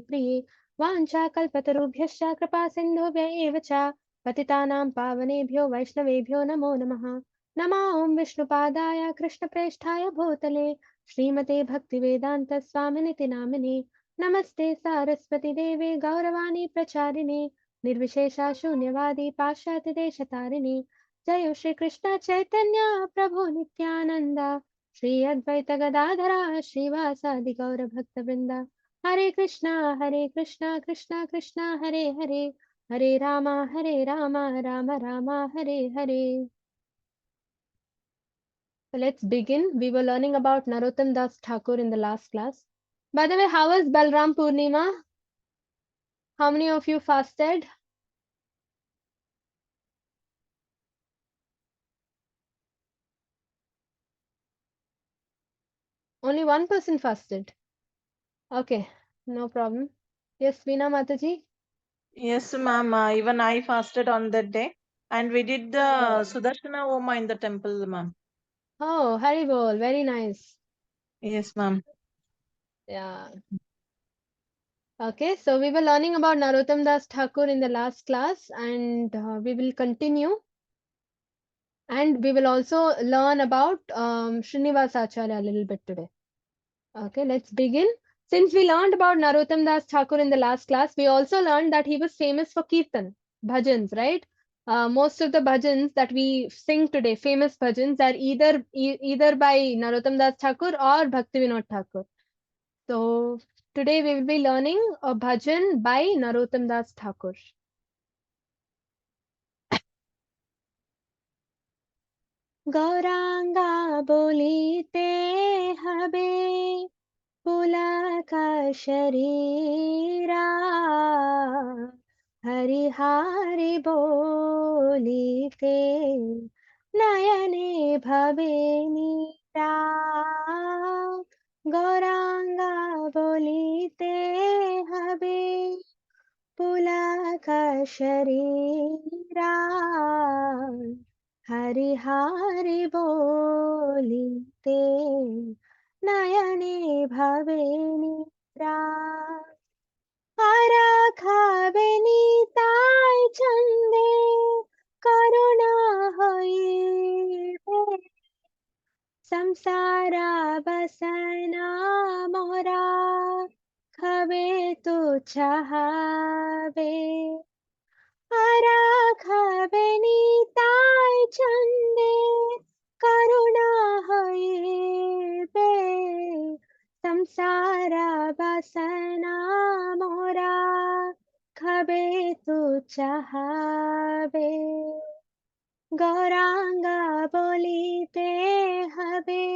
प्रिये वाञ्छाकल्पतरुभ्यश्च कृपासिन्धुभ्य एव च पतितानां पावनेभ्यो वैष्णवेभ्यो नमो नमः। नमो ॐ विष्णुपादाय कृष्णप्रेष्ठाय भूतले श्रीमते भक्तिवेदान्तस्वामिनिति नामिने नमस्ते सारस्वती देवे गौरवाणी प्रचारिणे निर्विशेषा शून्यवादी पाश्चात्यदेशतारिणे जय श्री कृष्ण चैतन्य प्रभु नित्यानंद श्री अद्वैत गदाधरा श्रीवासादि गौर भक्तवृंद हरे Krishna Krishna Krishna Hare Hare Hare Ram Ram Ram Hare Hare. So let's begin. We were learning about Narottam Das Thakur in the last class. By the way, how was Balram Purnima? How many of you fasted? Only one person fasted. Okay, no problem. Yes, Veena Mataji. Yes, ma'am. Even I fasted on that day, and we did the Sudarshana Homa in the temple, ma'am. Oh, Haribol, very nice. Yes, ma'am. Yeah. Okay, so we were learning about Narottam Das Thakur in the last class, and we will continue. And we will also learn about Srinivas Acharya a little bit today. Okay, let's begin. Since we learned about Narottam Das Thakur in the last class, we also learned that he was famous for Kirtan, bhajans, right? Most of the bhajans that we sing today, famous bhajans, are either by Narottam Das Thakur or Bhaktivinoda Thakur. So today we will be learning a bhajan by Narottam Das Thakur. Gauranga bolite habe पुलक शरीरा हरिहारि बोलिते नयने भवे नीरा गौरांगा बोलिते हबे पुलक शरीरा हरिहारि बोलिते नयने भवे नीरा आराखाबे नीताय चंदे करुणा होइबे संसारा बसना मोरा खबे तू चाहबे आराखाबे नीताय चंदे करुणा होइबे संसारा बसना मोरा खबे तू चाहबे गौरांगा बोलिते हबे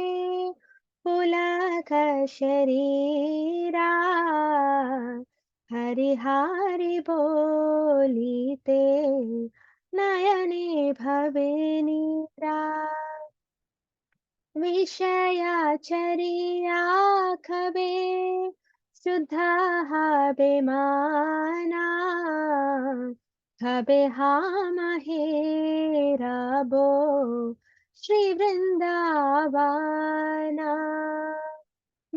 पुलक शरीरा हरिहारि बोलिते नयने भवे नीरा विषयाचरिया खबे शुद्ध हबे माना खबे हम हेराबो श्री वृंदावना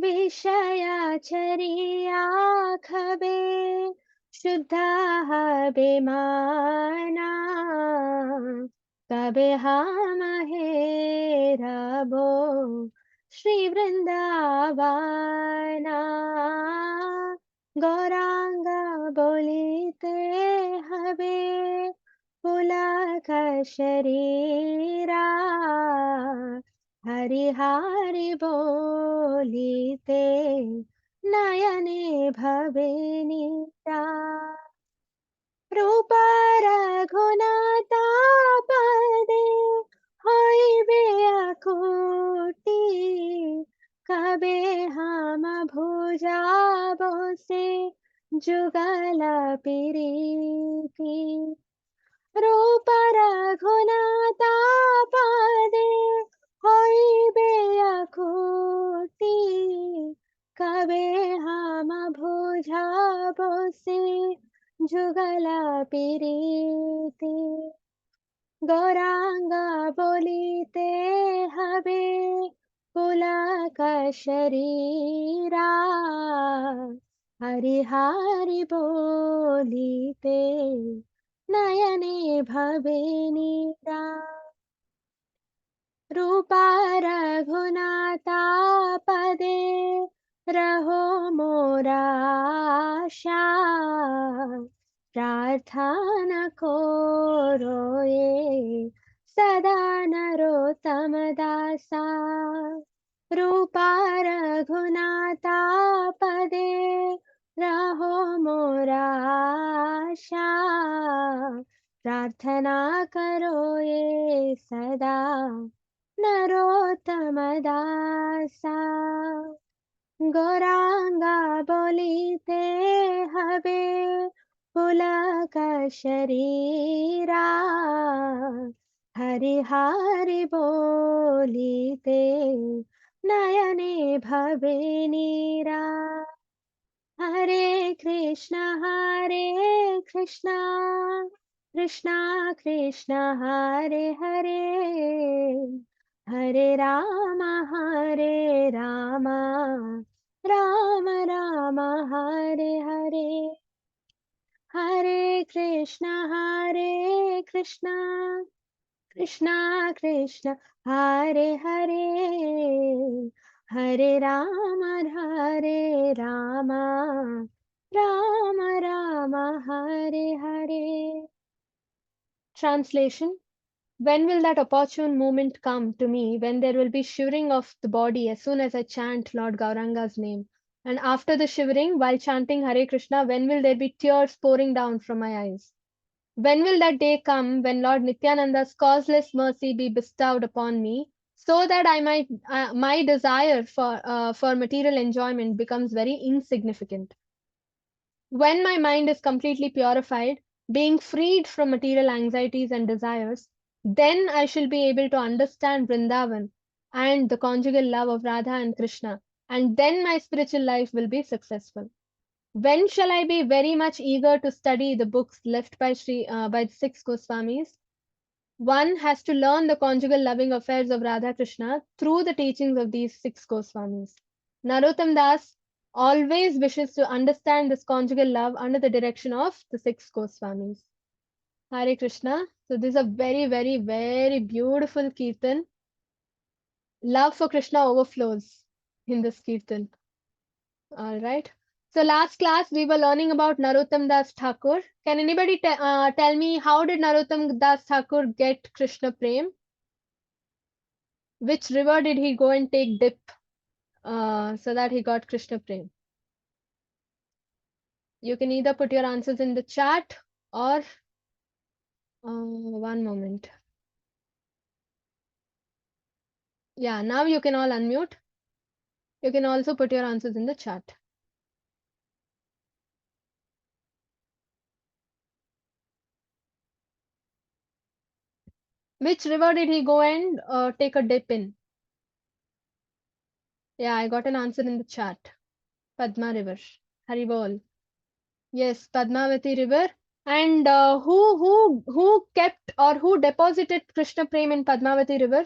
विषयाचरिया खबे शुद्ध हबे माना कबे हम हेराबो श्री वृंदावना गौरांगा बोलिते हबे पुलक शरीरा हरिहारि बोलिते नयने भवे नीरा रूप रघुनाथापदे होइबे अकुटी कबे हम भुजाबो से जुगल प्रीति रूप रघुनाथापदे होइबे अकुटी कबे हम भुजाबो से जुगला प्रीति गौरांगा बोलिते हबे पुलक शरीरा हरि हरि बोलिते नयने भवे नीरा रूपा रघुनाथा पदे रहो मोरा आशा प्रार्थना करो ये सदा नरोत्तम दासा रूपा रघुनाथा पदे रहो मोरा आशा प्रार्थना करो ये सदा नरोत्तम दासा गौरांगा बोलिते हबे पुलक शरीरा हरि हरि बोलिते नयने भवे नीरा हरे Krishna Krishna Krishna Hare Hare Hare Ram Ram Ram Hare Hare Hare Krishna Krishna Krishna Hare Hare Hare Ram Ram Ram Hare Hare Translation. When will that opportune moment come to me when there will be shivering of the body as soon as I chant Lord Gauranga's name? And after the shivering, while chanting Hare Krishna, when will there be tears pouring down from my eyes? When will that day come when Lord Nityananda's causeless mercy be bestowed upon me, so that my desire for material enjoyment becomes very insignificant? When my mind is completely purified, being freed from material anxieties and desires, then I shall be able to understand Vrindavan and the conjugal love of Radha and Krishna, and then my spiritual life will be successful. When shall I be very much eager to study the books left by the six Goswamis? One has to learn the conjugal loving affairs of Radha Krishna through the teachings of these six Goswamis. Narottam Das always wishes to understand this conjugal love under the direction of the six Goswamis. Hare Krishna. So this is a very, very, very beautiful kirtan. Love for Krishna overflows in this kirtan. All right. So last class we were learning about Narottam Das Thakur. Can anybody tell me how did Narottam Das Thakur get Krishna Prem? Which river did he go and take dip so that he got Krishna Prem? You can either put your answers in the chat or one moment. Yeah, now you can all unmute. You can also put your answers in the chat. Which river did he go and take a dip in? Yeah, I got an answer in the chat. Padma River. Haribol. Yes, Padmavati River. And who kept or who deposited Krishna Prem in Padmavati River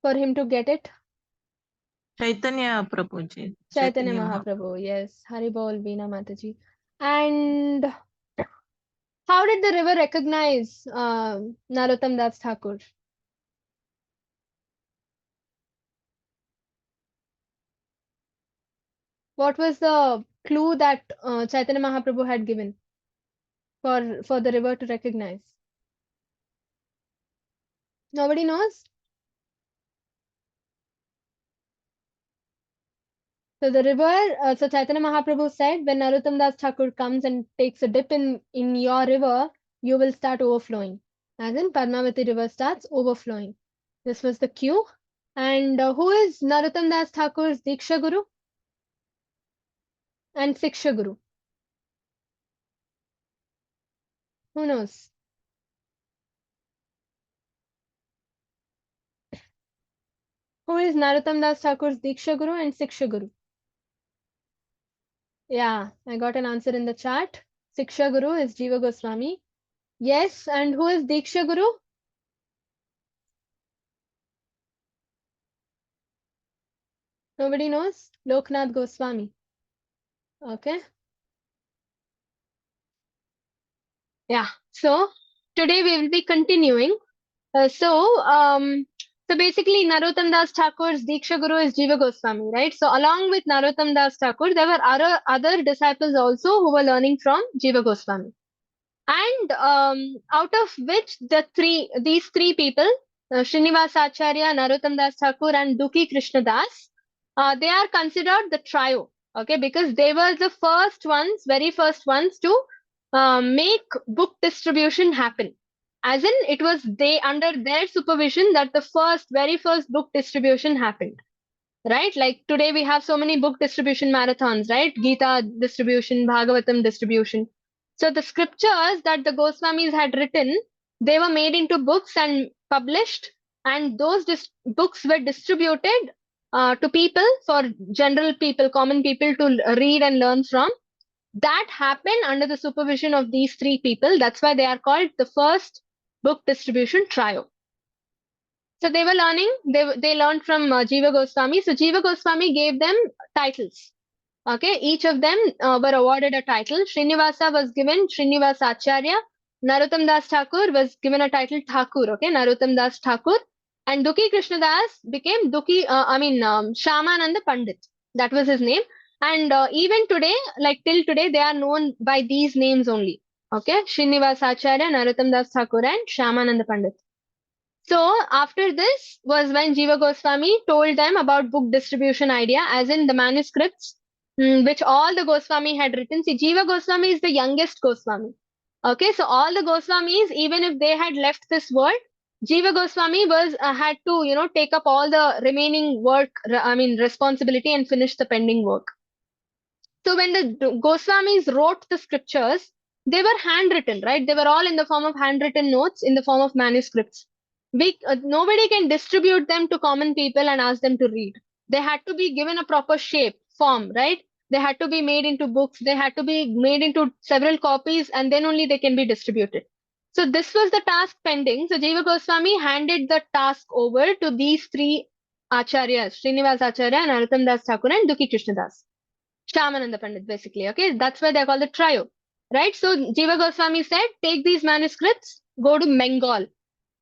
for him to get it? Chaitanya Prabhuji. Chaitanya Mahaprabhu. Mahaprabhu. Yes, Haribol Veena Mataji. And how did the river recognize Narottam Das Thakur? What was the clue that Chaitanya Mahaprabhu had given for the river to recognize? Nobody knows? So the river, so Chaitanya Mahaprabhu said, when Narottam Das Thakur comes and takes a dip in your river, you will start overflowing. As in Padmavati river starts overflowing. This was the cue. And who is Narottam Das Thakur's Diksha Guru and Siksha Guru? Who knows? Who is Narottam Das Thakur's Diksha Guru and Siksha Guru? Yeah, I got an answer in the chat. Siksha Guru is Jiva Goswami. Yes, and who is Diksha Guru? Nobody knows? Loknath Goswami. Okay. Yeah. So today we will be continuing. So basically Narottam Das Thakur's Diksha Guru is Jiva Goswami, right? So along with Narottam Das Thakur, there were other disciples also who were learning from Jiva Goswami. And out of which these three people, Srinivas Acharya, Narottam Das Thakur, and Dukhi Krishna Das, they are considered the trio, okay, because they were the very first ones to make book distribution happen. As in, it was they under their supervision that the very first book distribution happened. Right? Like today we have so many book distribution marathons, right? Gita distribution, Bhagavatam distribution. So the scriptures that the Goswamis had written, they were made into books and published, and those books were distributed to people, for general people, common people to read and learn from. That happened under the supervision of these three people. That's why they are called the first book distribution trio. So they were learning, they learned from Jiva Goswami. So Jiva Goswami gave them titles. Okay, each of them were awarded a title. Srinivasa was given Srinivas Acharya. Narottam Das Thakur was given a title Thakur. Okay, Narottam Das Thakur. And Dukhi Krishna Das became Shyamananda Pandit. That was his name. And even today, like till today, they are known by these names only. Okay, Srinivas Acharya, Narottam Das Thakur, and Shyamananda Pandit. So after this was when Jiva Goswami told them about book distribution idea, as in the manuscripts which all the Goswami had written. See, Jiva Goswami is the youngest Goswami. Okay, so all the Goswamis, even if they had left this world, Jiva Goswami was had to take up all the remaining work, responsibility, and finish the pending work. So when the Goswamis wrote the scriptures, they were handwritten, right? They were all in the form of handwritten notes, in the form of manuscripts. Nobody can distribute them to common people and ask them to read. They had to be given a proper shape, form, right? They had to be made into books. They had to be made into several copies, and then only they can be distributed. So this was the task pending. So Jiva Goswami handed the task over to these three acharyas, Srinivas Acharya, Narottam Das Thakur, and Dukhi Krishna Das. Shyamananda Pandit, basically. Okay, that's why they're called the trio, right? So Jiva Goswami said, take these manuscripts, go to Bengal.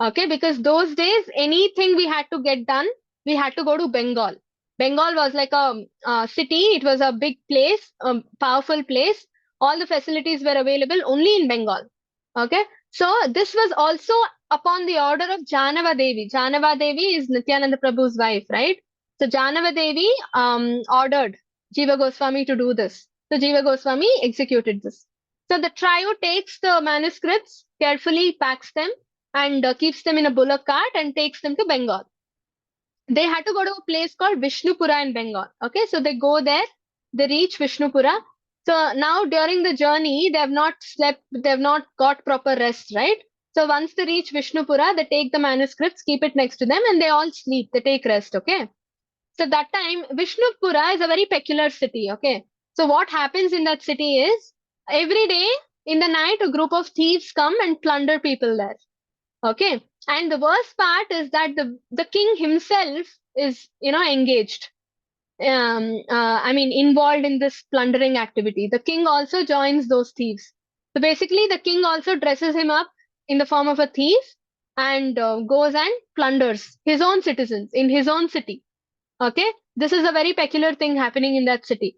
Okay, because those days, anything we had to get done, we had to go to Bengal. Bengal was like a city, it was a big place, a powerful place. All the facilities were available only in Bengal. Okay, so this was also upon the order of Janava Devi. Janava Devi is Nityananda Prabhu's wife, right? So Janava Devi ordered Jiva Goswami to do this. So Jiva Goswami executed this. So the trio takes the manuscripts, carefully packs them, and keeps them in a bullock cart and takes them to Bengal. They had to go to a place called Vishnupura in Bengal. Okay, so they go there, they reach Vishnupura. So now during the journey, they have not slept, they have not got proper rest, right? So once they reach Vishnupura, they take the manuscripts, keep it next to them, and they all sleep, they take rest, okay? So that time, Vishnupura is a very peculiar city, okay? So what happens in that city is, every day in the night, a group of thieves come and plunder people there. Okay, and the worst part is that the king himself is engaged, involved in this plundering activity. The king also joins those thieves. So basically, the king also dresses him up in the form of a thief and goes and plunders his own citizens in his own city. Okay, this is a very peculiar thing happening in that city.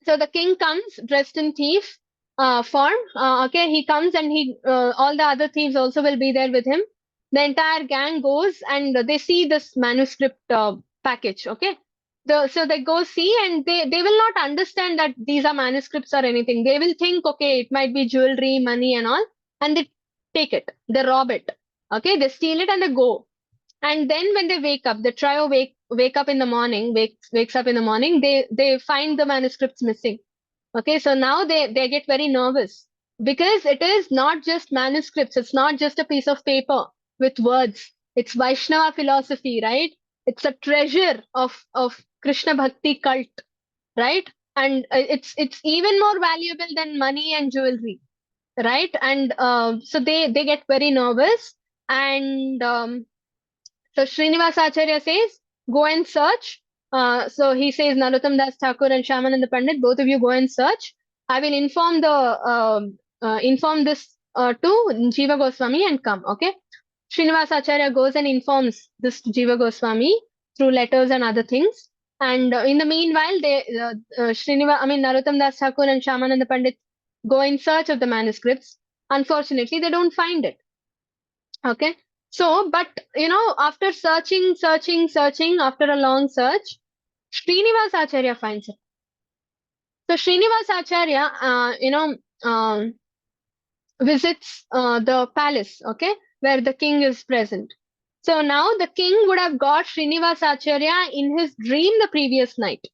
So the king comes dressed in thief form. Okay, he comes and all the other thieves also will be there with him. The entire gang goes and they see this manuscript package. Okay, so they go see and they will not understand that these are manuscripts or anything. They will think, okay, it might be jewelry, money, and all, and they take it, they rob it. Okay, they steal it and they go. And then when they wake up, the trio wake up in the morning, wakes up in the morning, they find the manuscripts missing. Okay, so now they get very nervous because it is not just manuscripts, it's not just a piece of paper with words. It's Vaishnava philosophy, right? It's a treasure of Krishna Bhakti cult, right? And it's even more valuable than money and jewelry, right? And so they get very nervous and so Srinivas Acharya says, go and search. So he says, Narottam Das Thakur and Shyamananda Pandit, both of you go and search. I will inform this to Jiva Goswami and come. Okay. Srinivas Acharya goes and informs this to Jiva Goswami through letters and other things. And in the meanwhile, Narottam Das Thakur and Shyamananda Pandit go in search of the manuscripts. Unfortunately, they don't find it. Okay. So, but after searching, after a long search, Srinivas Acharya finds it. So Srinivas Acharya, visits the palace, okay, where the king is present. So now the king would have got Srinivas Acharya in his dream the previous night,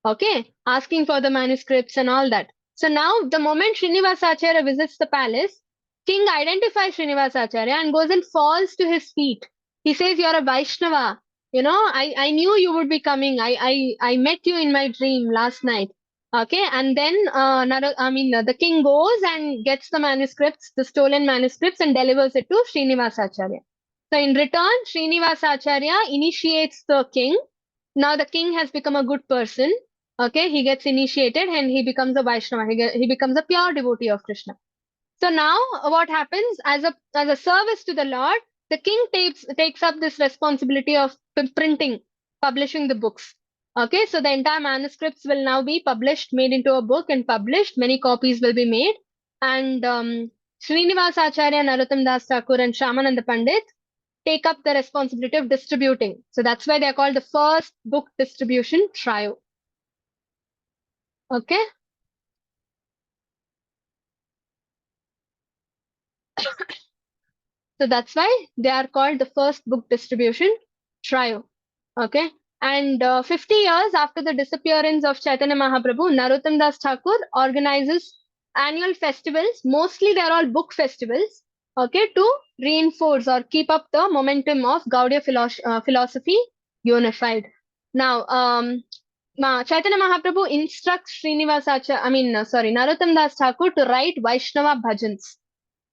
okay, asking for the manuscripts and all that. So now the moment Srinivas Acharya visits the palace, king identifies Srinivas Acharya and goes and falls to his feet. He says, "You're a Vaishnava. I knew you would be coming. I met you in my dream last night." Okay, and then the king goes and gets the manuscripts, the stolen manuscripts, and delivers it to Srinivas Acharya. So in return, Srinivas Acharya initiates the king. Now the king has become a good person. Okay, he gets initiated and he becomes a Vaishnava. He becomes a pure devotee of Krishna. So now what happens as a service to the Lord, the king takes up this responsibility of printing, publishing the books. Okay, so the entire manuscripts will now be published, made into a book and published. Many copies will be made. And Srinivas Acharya, Narottam Das Thakur and Shyamananda Pandit take up the responsibility of distributing. So that's why they're called the first book distribution trio. Okay. So that's why they are called the first book distribution trio. Okay. And 50 years after the disappearance of Chaitanya Mahaprabhu, Narottam Das Thakur organizes annual festivals. Mostly they're all book festivals. Okay. To reinforce or keep up the momentum of Gaudiya philosophy unified. Now, Chaitanya Mahaprabhu instructs Narottam Das Thakur to write Vaishnava bhajans.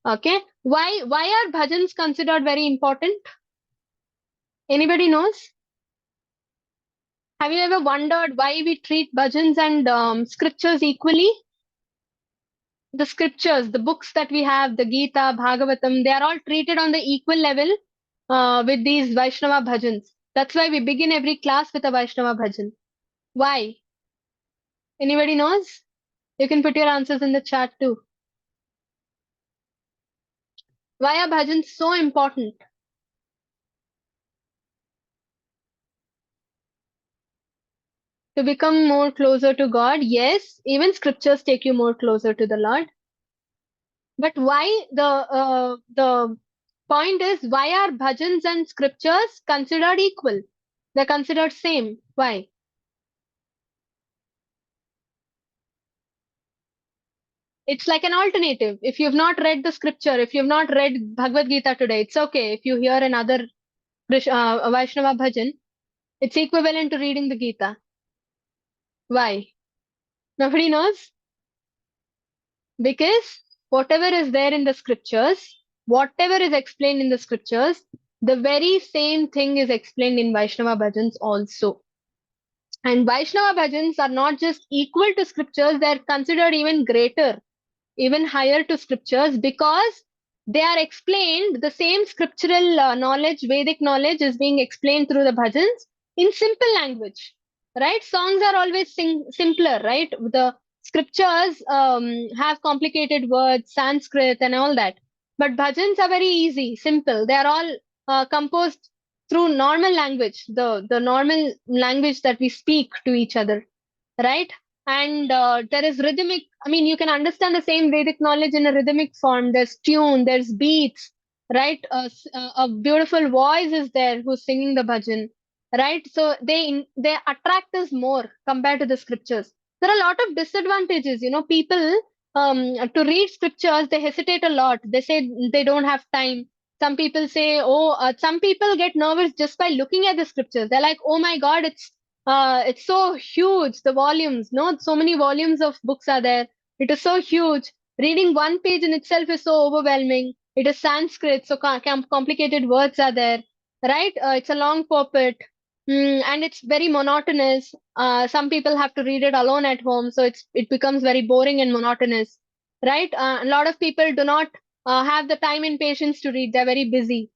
Okay. Why are bhajans considered very important? Anybody knows? Have you ever wondered why we treat bhajans and scriptures equally? The scriptures, the books that we have, the Gita, Bhagavatam, they are all treated on the equal level with these Vaishnava bhajans. That's why we begin every class with a Vaishnava bhajan. Why? Anybody knows? You can put your answers in the chat too. Why are bhajans so important? To become more closer to God, yes, even scriptures take you more closer to the Lord. But why the point is, why are bhajans and scriptures considered equal? They're considered same. Why? It's like an alternative. If you've not read the scripture, if you've not read Bhagavad Gita today, it's okay. If you hear another Vaishnava bhajan, it's equivalent to reading the Gita. Why? Nobody knows? Because whatever is there in the scriptures, whatever is explained in the scriptures, the very same thing is explained in Vaishnava bhajans also. And Vaishnava bhajans are not just equal to scriptures, they're considered even greater, even higher to scriptures, because they are explained, the same scriptural knowledge, Vedic knowledge is being explained through the bhajans in simple language, right? Songs are always simpler, right? The scriptures have complicated words, Sanskrit and all that. But bhajans are very easy, simple. They are all composed through normal language, the normal language that we speak to each other, right? And there is rhythmic, you can understand the same Vedic knowledge in a rhythmic form. There's tune, there's beats, right? A beautiful voice is there who's singing the bhajan, right? So they attract us more compared to the scriptures. There are a lot of disadvantages, people to read scriptures, they hesitate a lot. They say they don't have time. Some people say, some people get nervous just by looking at the scriptures. They're like, oh my God, it's so huge, the volumes, no? So many volumes of books are there. It is so huge. Reading one page in itself is so overwhelming. It is Sanskrit, so complicated words are there, right? It's a long purport. And it's very monotonous. Some people have to read it alone at home, so it becomes very boring and monotonous, right? A lot of people do not have the time and patience to read. They're very busy.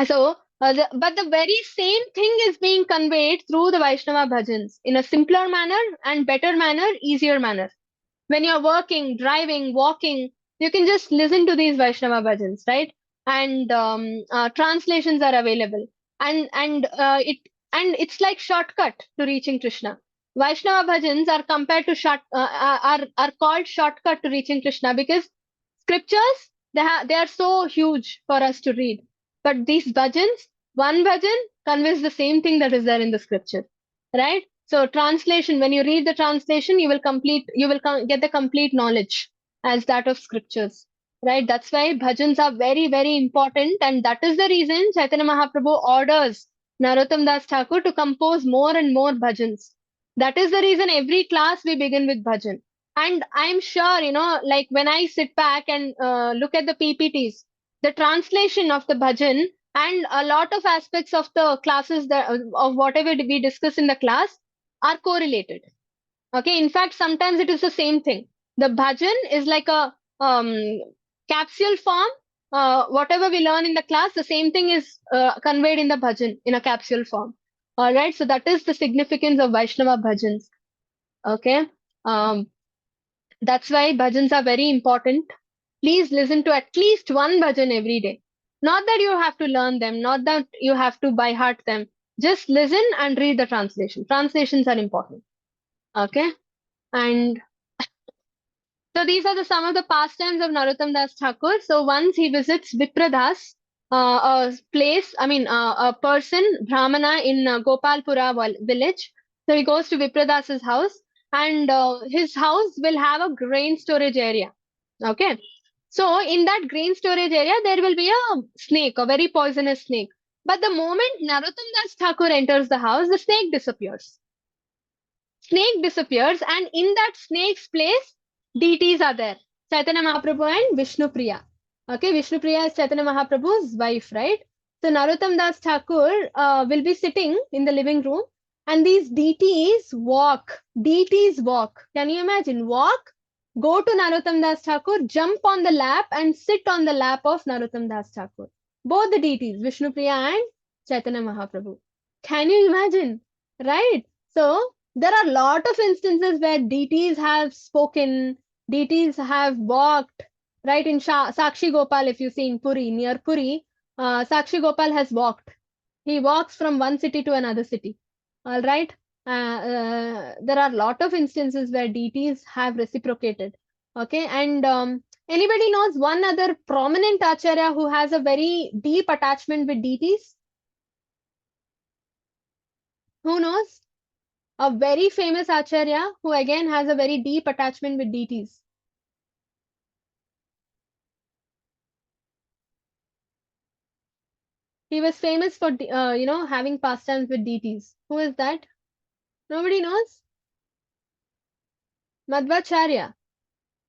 So, but the very same thing is being conveyed through the Vaishnava bhajans in a simpler manner and better manner, easier manner. When you're working, driving, walking, you can just listen to these Vaishnava bhajans, right? And translations are available, and it's like shortcut to reaching Krishna. Vaishnava bhajans are compared to are called shortcut to reaching Krishna because scriptures they are so huge for us to read, but these bhajans, one bhajan conveys the same thing that is there in the scripture, right? So translation, when you read the translation, you will get the complete knowledge as that of scriptures, right? That's why bhajans are very, very important, and that is the reason Chaitanya Mahaprabhu orders Narottam Das Thakur to compose more and more bhajans. That is the reason every class we begin with bhajan. And I'm sure, like when I sit back and look at the PPTs, the translation of the bhajan and a lot of aspects of the classes that of whatever we discuss in the class are correlated. Okay, in fact, sometimes it is the same thing. The bhajan is like a capsule form. Whatever we learn in the class, the same thing is conveyed in the bhajan in a capsule form. All right, so that is the significance of Vaishnava bhajans. Okay, um, that's why bhajans are very important. Please listen to at least one bhajan every day. Not that you have to learn them, not that you have to by heart them. Just listen and read the translation. Translations are important. Okay, and so these are some of the pastimes of Narottam Das Thakur. So once he visits Vipradas, a place, a person, Brahmana in Gopalpura village. So he goes to Vipradas's house, and his house will have a grain storage area. Okay. So in that grain storage area, there will be a snake, a very poisonous snake. But the moment Narottam Das Thakur enters the house, the snake disappears. Snake disappears, and in that snake's place, deities are there. Chaitanya Mahaprabhu and Vishnu Priya. Okay, Vishnu Priya is Chaitanya Mahaprabhu's wife, right? So Narottam Das Thakur will be sitting in the living room, and these deities walk. Deities walk. Can you imagine? Walk, go to Narottam Das Thakur, jump on the lap, and sit on the lap of Narottam Das Thakur. Both the deities, Vishnu Priya and Chaitanya Mahaprabhu. Can you imagine? Right? So there are a lot of instances where deities have spoken, deities have walked, right? In Sakshi Gopal, if you see in Puri, near Puri, Sakshi Gopal has walked. He walks from one city to another city. All right. There are a lot of instances where deities have reciprocated. Okay. And anybody knows one other prominent acharya who has a very deep attachment with deities? Who knows? A very famous acharya who again has a very deep attachment with deities. He was famous for having pastimes with deities. Who is that? Nobody knows? Madhvacharya.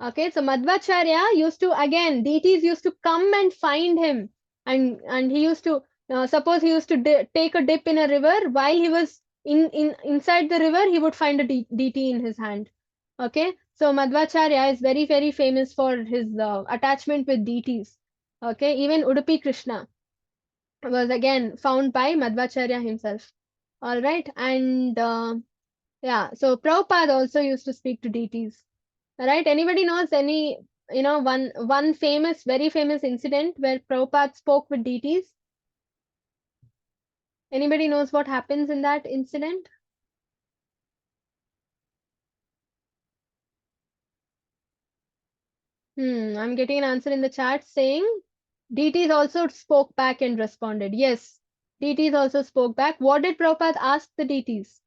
Okay, so Madhvacharya used to, again, deities used to come and find him, and he used to suppose he used to take a dip in a river. While he was inside the river, he would find a deity in his hand. Okay, so Madhvacharya is very, very famous for his attachment with deities. Okay, even Udupi Krishna was again found by Madhvacharya himself. All right, and yeah, so Prabhupada also used to speak to deities. All right, anybody knows any, one famous, very famous incident where Prabhupada spoke with deities? Anybody knows what happens in that incident? I'm getting an answer in the chat saying deities also spoke back and responded. Yes, deities also spoke back. What did Prabhupada ask the deities?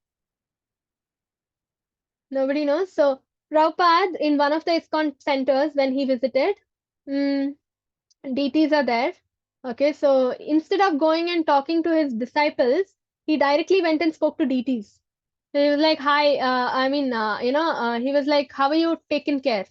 Nobody knows. So Prabhupada, in one of the ISKCON centers when he visited, deities are there. Okay, so instead of going and talking to his disciples, he directly went and spoke to deities. So he was like, "Hi, he was like, how are you taken care?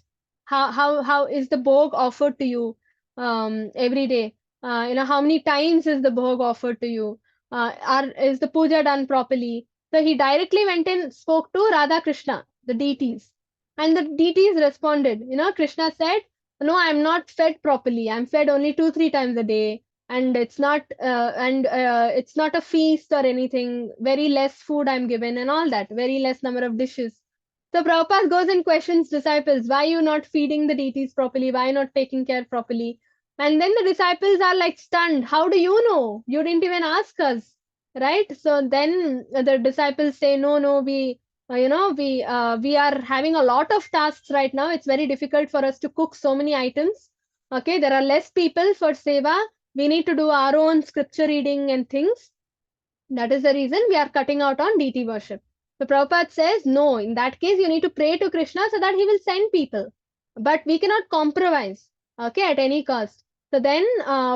How is the bhog offered to you every day? How many times is the bhog offered to you? Is the puja done properly? So he directly went and spoke to Radha Krishna, the deities. And the deities responded. Krishna said, no, I'm not fed properly. I'm fed only 2, 3 times a day. And it's not a feast or anything. Very less food I'm given and all that. Very less number of dishes. So Prabhupada goes and questions disciples, why you not feeding the deities properly? Why not taking care properly? And then the disciples are like stunned. How do you know? You didn't even ask us, right? So then the disciples say, no, no, we are having a lot of tasks right now. It's very difficult for us to cook so many items. Okay, there are less people for seva. We need to do our own scripture reading and things. That is the reason we are cutting out on deity worship. So Prabhupada says, no, in that case, you need to pray to Krishna so that he will send people. But we cannot compromise, okay, at any cost. So then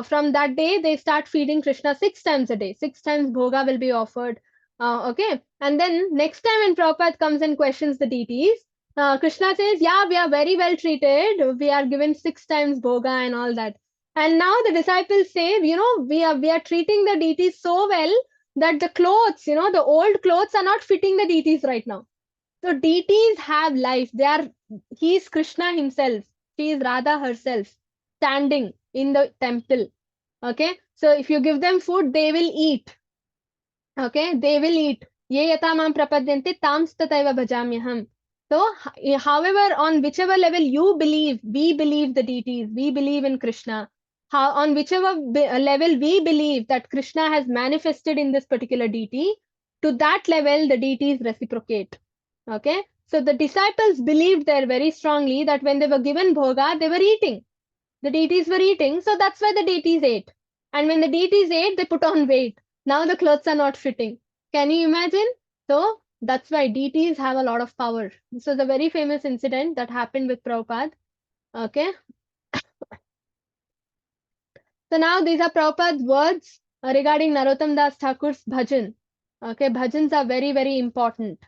from that day, they start feeding Krishna 6 times a day. 6 times bhoga will be offered. Okay. And then next time when Prabhupada comes and questions the deities, Krishna says, yeah, we are very well treated. We are given 6 times bhoga and all that. And now the disciples say, we are treating the deities so well that the clothes, the old clothes are not fitting the deities right now. So deities have life. He is Krishna himself. She is Radha herself standing in the temple. Okay. So if you give them food, they will eat. Okay. They will eat. Ye yata mam prapadyante tams tataiva bhajamyaham. So, however, on whichever level you believe, we believe the deities, we believe in Krishna. On whichever level we believe that Krishna has manifested in this particular deity, to that level the deities reciprocate. Okay, so the disciples believed there very strongly that when they were given bhoga, they were eating. The deities were eating, so that's why the deities ate. And when the deities ate, they put on weight. Now the clothes are not fitting. Can you imagine? So that's why deities have a lot of power. This was a very famous incident that happened with Prabhupada. Okay. So now these are Prabhupada's words regarding Narottam Das Thakur's bhajan. Okay, bhajans are very, very important.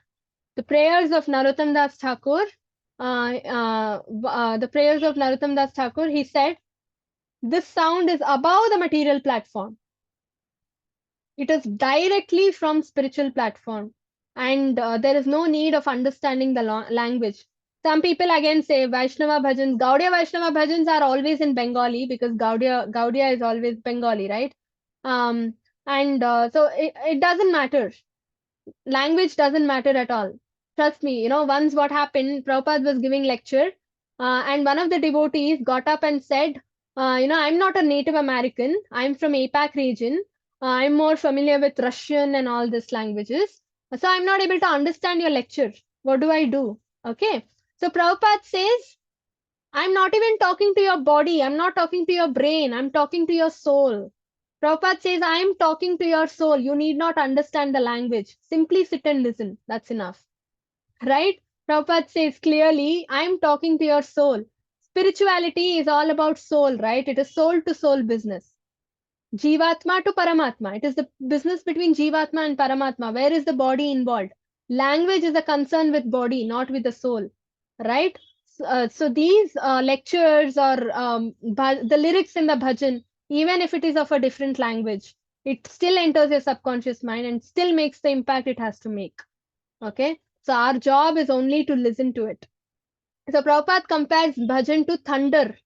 The prayers of Narottam Das Thakur, he said, this sound is above the material platform. It is directly from spiritual platform. And there is no need of understanding the language. Some people again say Vaishnava bhajans, Gaudiya Vaishnava bhajans are always in Bengali because Gaudiya is always Bengali, right? So it doesn't matter. Language doesn't matter at all. Trust me, once what happened, Prabhupada was giving lecture, and one of the devotees got up and said, I'm not a Native American. I'm from APAC region. I'm more familiar with Russian and all these languages. So I'm not able to understand your lecture. What do I do? Okay. So Prabhupada says, I'm not even talking to your body. I'm not talking to your brain. I'm talking to your soul. Prabhupada says, I am talking to your soul. You need not understand the language. Simply sit and listen. That's enough. Right? Prabhupada says clearly, I am talking to your soul. Spirituality is all about soul, right? It is soul to soul business. Jivatma to Paramatma. It is the business between Jivatma and Paramatma. Where is the body involved? Language is a concern with body, not with the soul. Right? So these lectures or the lyrics in the bhajan, even if it is of a different language, it still enters your subconscious mind and still makes the impact it has to make. Okay, so our job is only to listen to it. So Prabhupada compares bhajan to thunder.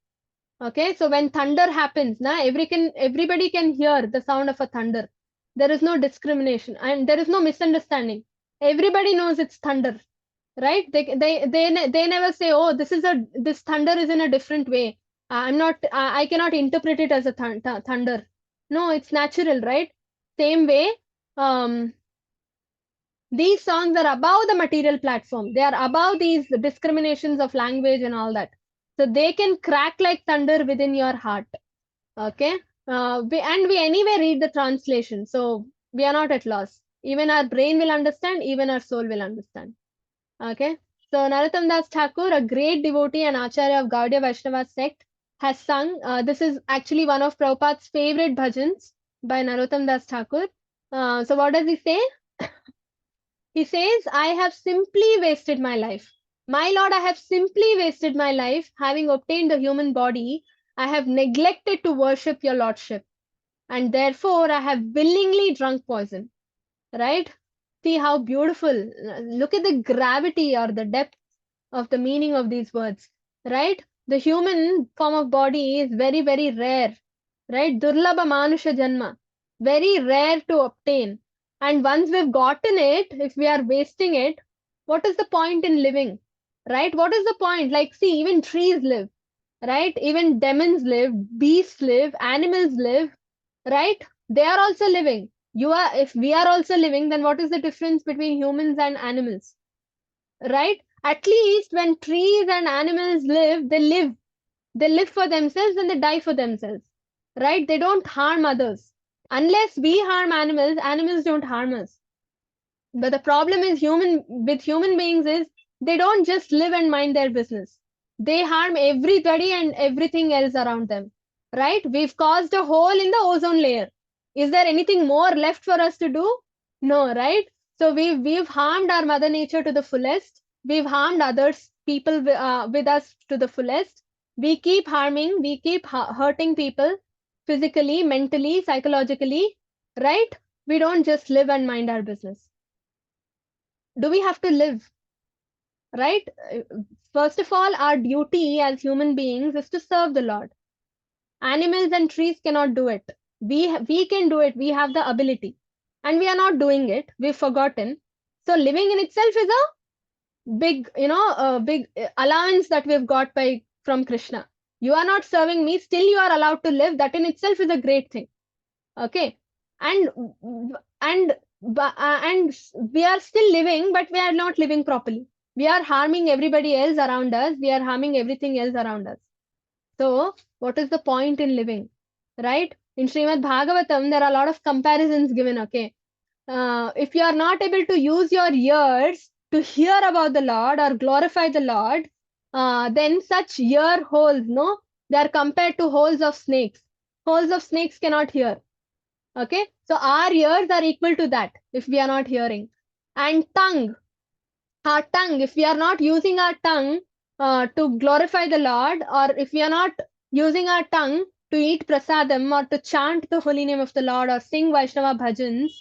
Okay, so when thunder happens, everybody can hear the sound of a thunder. There is no discrimination and there is no misunderstanding. Everybody knows it's thunder, right? They never say, oh, this thunder is in a different way. I cannot interpret it as a thunder. No, it's natural, right? Same way, these songs are above the material platform. They are above these discriminations of language and all that. So they can crack like thunder within your heart. Okay. We anyway read the translation. So we are not at loss. Even our brain will understand, even our soul will understand. Okay. So Narottam Das Thakur, a great devotee and acharya of Gaudiya Vaishnava sect, has sung. This is actually one of Prabhupada's favorite bhajans by Narottam Das Thakur. So what does he say? He says, I have simply wasted my life. My Lord, I have simply wasted my life. Having obtained the human body, I have neglected to worship your Lordship. and therefore I have willingly drunk poison. Right? See how beautiful. Look at the gravity or the depth of the meaning of these words. Right? The human form of body is very, very rare. Right? Durlabha manusha janma. Very rare to obtain. And once we've gotten it, if we are wasting it, what is the point in living? Right? What is the point? Like, see, even trees live. Right? Even demons live, beasts live, animals live. Right? They are also living. If we are also living, then what is the difference between humans and animals? Right? At least when trees and animals live, they live for themselves and they die for themselves. Right? They don't harm others. Unless we harm animals, animals don't harm us. But the problem is human beings is they don't just live and mind their business. They harm everybody and everything else around them. Right? We've caused a hole in the ozone layer. Is there anything more left for us to do? No, right? So we've harmed our mother nature to the fullest. We've harmed others, people with us to the fullest. We keep harming, we keep hurting people physically, mentally, psychologically, right? We don't just live and mind our business. Do we have to live? Right? First of all, our duty as human beings is to serve the Lord. Animals and trees cannot do it. We can do it. We have the ability. And we are not doing it. We've forgotten. So living in itself is a big allowance that we've got from Krishna. You are not serving me, still you are allowed to live. That in itself is a great thing. Okay. And and and we are still living, but we are not living properly. We are harming everybody else around us. We are harming everything else around us. So, what is the point in living? Right? In Srimad Bhagavatam, there are a lot of comparisons given. Okay. If you are not able to use your ears to hear about the Lord or glorify the Lord, then such ear holes, no, they are compared to holes of snakes. Holes of snakes cannot hear. Okay. So, our ears are equal to that if we are not hearing. And tongue, our tongue, if we are not using our tongue to glorify the Lord, or if we are not using our tongue to eat prasadam or to chant the holy name of the Lord or sing Vaishnava bhajans,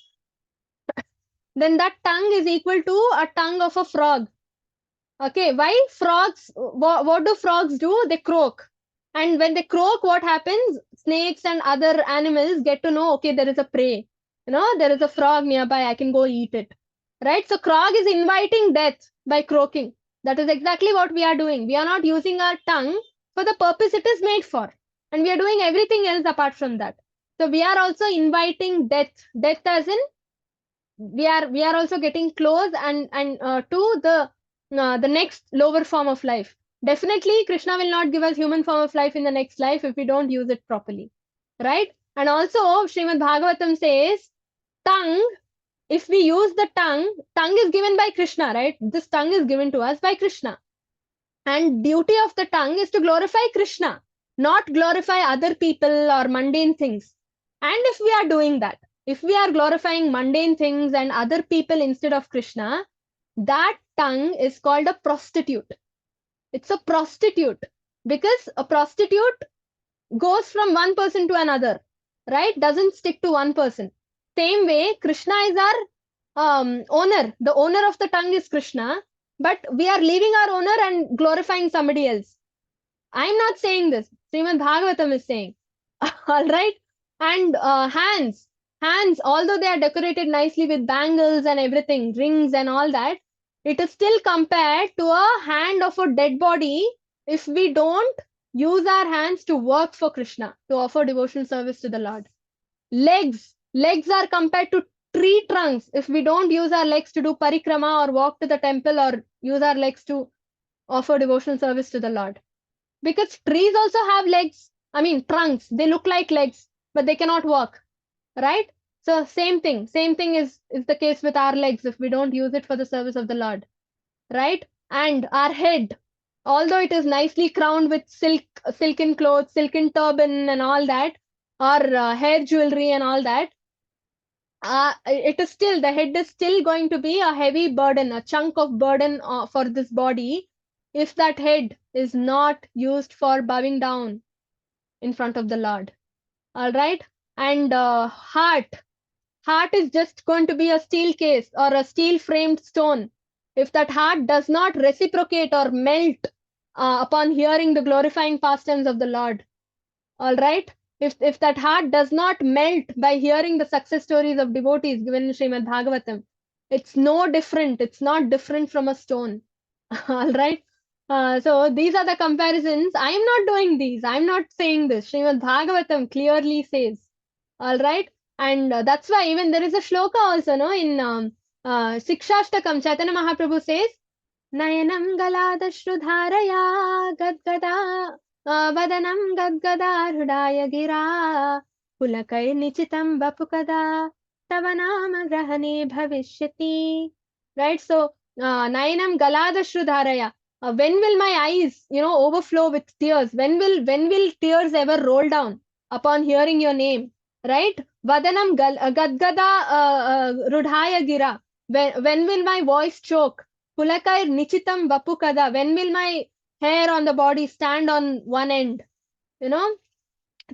then that tongue is equal to a tongue of a frog. Okay, why frogs? What do frogs do? They croak. And when they croak, what happens? Snakes and other animals get to know, okay, there is a prey. There is a frog nearby, I can go eat it. Right? So frog is inviting death by croaking. That is exactly what we are doing. We are not using our tongue for the purpose it is made for. And we are doing everything else apart from that. So we are also inviting death. Death as in we are also getting close and to the next lower form of life. Definitely, Krishna will not give us human form of life in the next life if we don't use it properly, right? And also, Srimad Bhagavatam says, tongue. If we use the tongue is given by Krishna, right? This tongue is given to us by Krishna, and duty of the tongue is to glorify Krishna, not glorify other people or mundane things. And if we are doing that, if we are glorifying mundane things and other people instead of Krishna, that tongue is called a prostitute. It's a prostitute because a prostitute goes from one person to another, right? Doesn't stick to one person. Same way, Krishna is our owner. The owner of the tongue is Krishna, but we are leaving our owner and glorifying somebody else. I'm not saying this. Srimad Bhagavatam is saying. All right. And hands, although they are decorated nicely with bangles and everything, rings and all that, it is still compared to a hand of a dead body if we don't use our hands to work for Krishna, to offer devotional service to the Lord. Legs are compared to tree trunks if we don't use our legs to do parikrama or walk to the temple or use our legs to offer devotional service to the Lord. Because trees also have legs, trunks. They look like legs, but they cannot walk, right? So same thing is the case with our legs if we don't use it for the service of the Lord, right? And our head, although it is nicely crowned with silken clothes, silken turban and all that, or hair jewelry and all that, it is still, the head is still going to be a heavy burden, a chunk of burden for this body if that head is not used for bowing down in front of the Lord. All right. And heart is just going to be a steel case or a steel framed stone. If that heart does not reciprocate or melt upon hearing the glorifying pastimes of the Lord, all right, if that heart does not melt by hearing the success stories of devotees given in Srimad Bhagavatam, it's not different from a stone. All right. So these are the comparisons. I'm not doing these. I'm not saying this. Srimad Bhagavatam clearly says. All right. And that's why even there is a shloka also, no, in Sikshashtakam, Chaitanya Mahaprabhu says, Nayanam galadashrudharaya gadgada vadanam gadgada hridaya gira pulakai nichitam vapukada tavanama grahane bhavishyati. Right? So, Nayanam galadashrudharaya. When will my eyes, overflow with tears? When will tears ever roll down upon hearing your name? Right? Vadanam gadgada rudhaya gira. When will my voice choke? Pulakair nichitam vapukada. When will my hair on the body stand on one end? You know,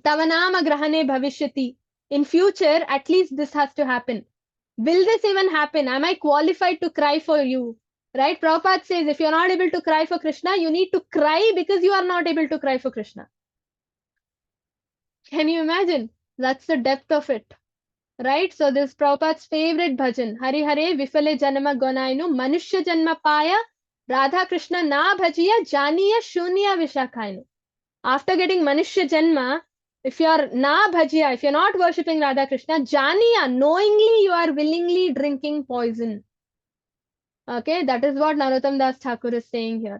tavanama grahane bhavishyati. In future, at least this has to happen. Will this even happen? Am I qualified to cry for you? Right? Prabhupada says if you're not able to cry for Krishna, you need to cry because you are not able to cry for Krishna. Can you imagine? That's the depth of it. Right? So this is Prabhupada's favorite bhajan. Hari Hare Vifale Janama Gonainu Manushya Janma Paya Radha Krishna Na Bhajiya Janiya Shunya Vishakhainu. After getting Manushya Janma, if you're Na Bhajiya, if you're not worshipping Radha Krishna, Janiya, knowingly you are willingly drinking poison. Okay, that is what Narottam Das Thakur is saying here.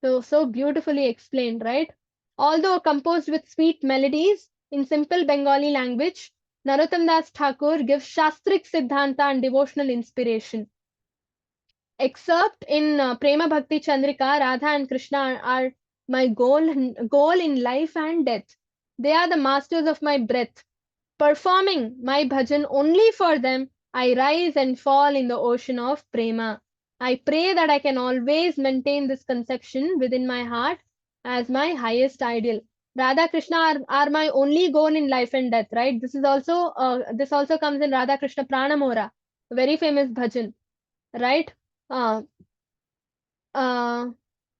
So beautifully explained, right? Although composed with sweet melodies in simple Bengali language, Narottam Das Thakur gives Shastric Siddhanta and devotional inspiration. Excerpt in Prema Bhakti Chandrika, Radha and Krishna are my goal in life and death. They are the masters of my breath. Performing my bhajan only for them, I rise and fall in the ocean of prema. I pray that I can always maintain this conception within my heart as my highest ideal. Radha Krishna are my only goal in life and death, right? This also comes in Radha Krishna Pranamora, very famous bhajan, right?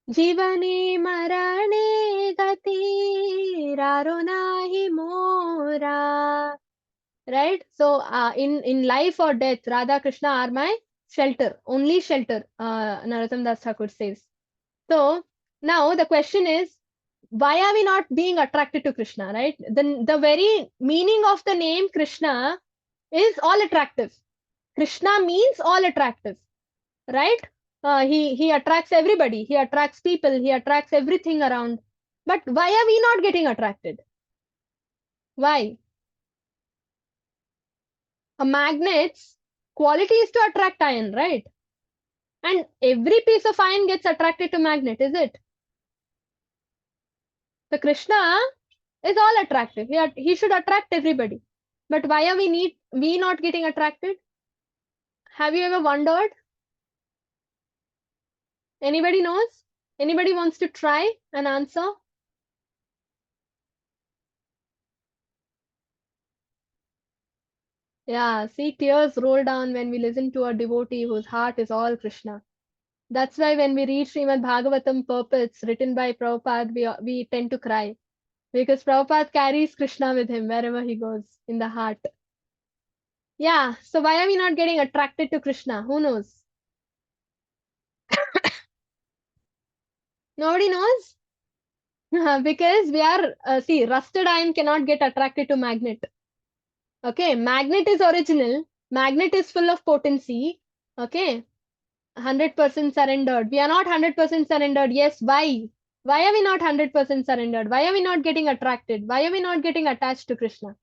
जीवने मरणे गति रारो nahi mora. Right? So in life or death, Radha Krishna are my shelter, only shelter, Narottam Das Thakur says. So now the question is, why are we not being attracted to Krishna, right? The very meaning of the name Krishna is all attractive. Krishna means all attractive, right? He attracts everybody. He attracts people. He attracts everything around. But why are we not getting attracted? Why? A magnet's quality is to attract iron, right? And every piece of iron gets attracted to magnet, is it? So Krishna is all attractive. He should attract everybody. But why are we not getting attracted? Have you ever wondered? Anybody knows? Anybody wants to try and answer? Yeah, see, tears roll down when we listen to a devotee whose heart is all Krishna. That's why when we read Srimad Bhagavatam purports written by Prabhupada, we tend to cry. Because Prabhupada carries Krishna with him wherever he goes, in the heart. Yeah, so why are we not getting attracted to Krishna? Who knows? Nobody knows? Because we are, rusted iron cannot get attracted to magnet. Okay, magnet is original. Magnet is full of potency. Okay, 100% surrendered. We are not 100% surrendered. Yes, why? Why are we not 100% surrendered? Why are we not getting attracted? Why are we not getting attached to Krishna?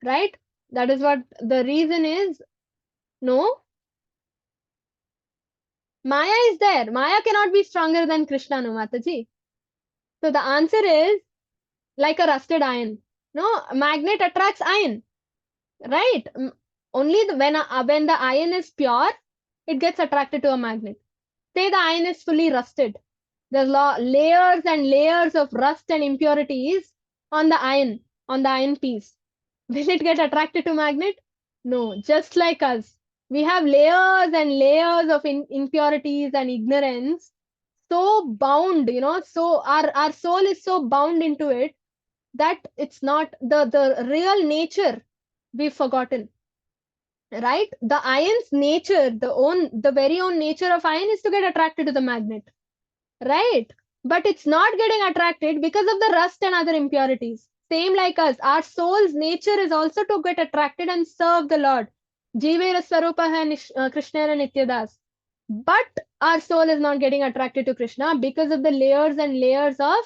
Right? That is what the reason is. No? Maya is there. Maya cannot be stronger than Krishna, no, Mataji. So the answer is like a rusted iron. No, magnet attracts iron. Right? Only when the iron is pure, it gets attracted to a magnet. Say the iron is fully rusted. There's layers and layers of rust and impurities on the iron piece. Will it get attracted to magnet? No, just like us. We have layers and layers of impurities and ignorance, so bound, so our soul is so bound into it that it's not the real nature we've forgotten, right? The iron's nature, the very own nature of iron is to get attracted to the magnet, right? But it's not getting attracted because of the rust and other impurities. Same like us, our soul's nature is also to get attracted and serve the Lord. Jivera Swarupa Krishna and Nityadas. But our soul is not getting attracted to Krishna because of the layers and layers of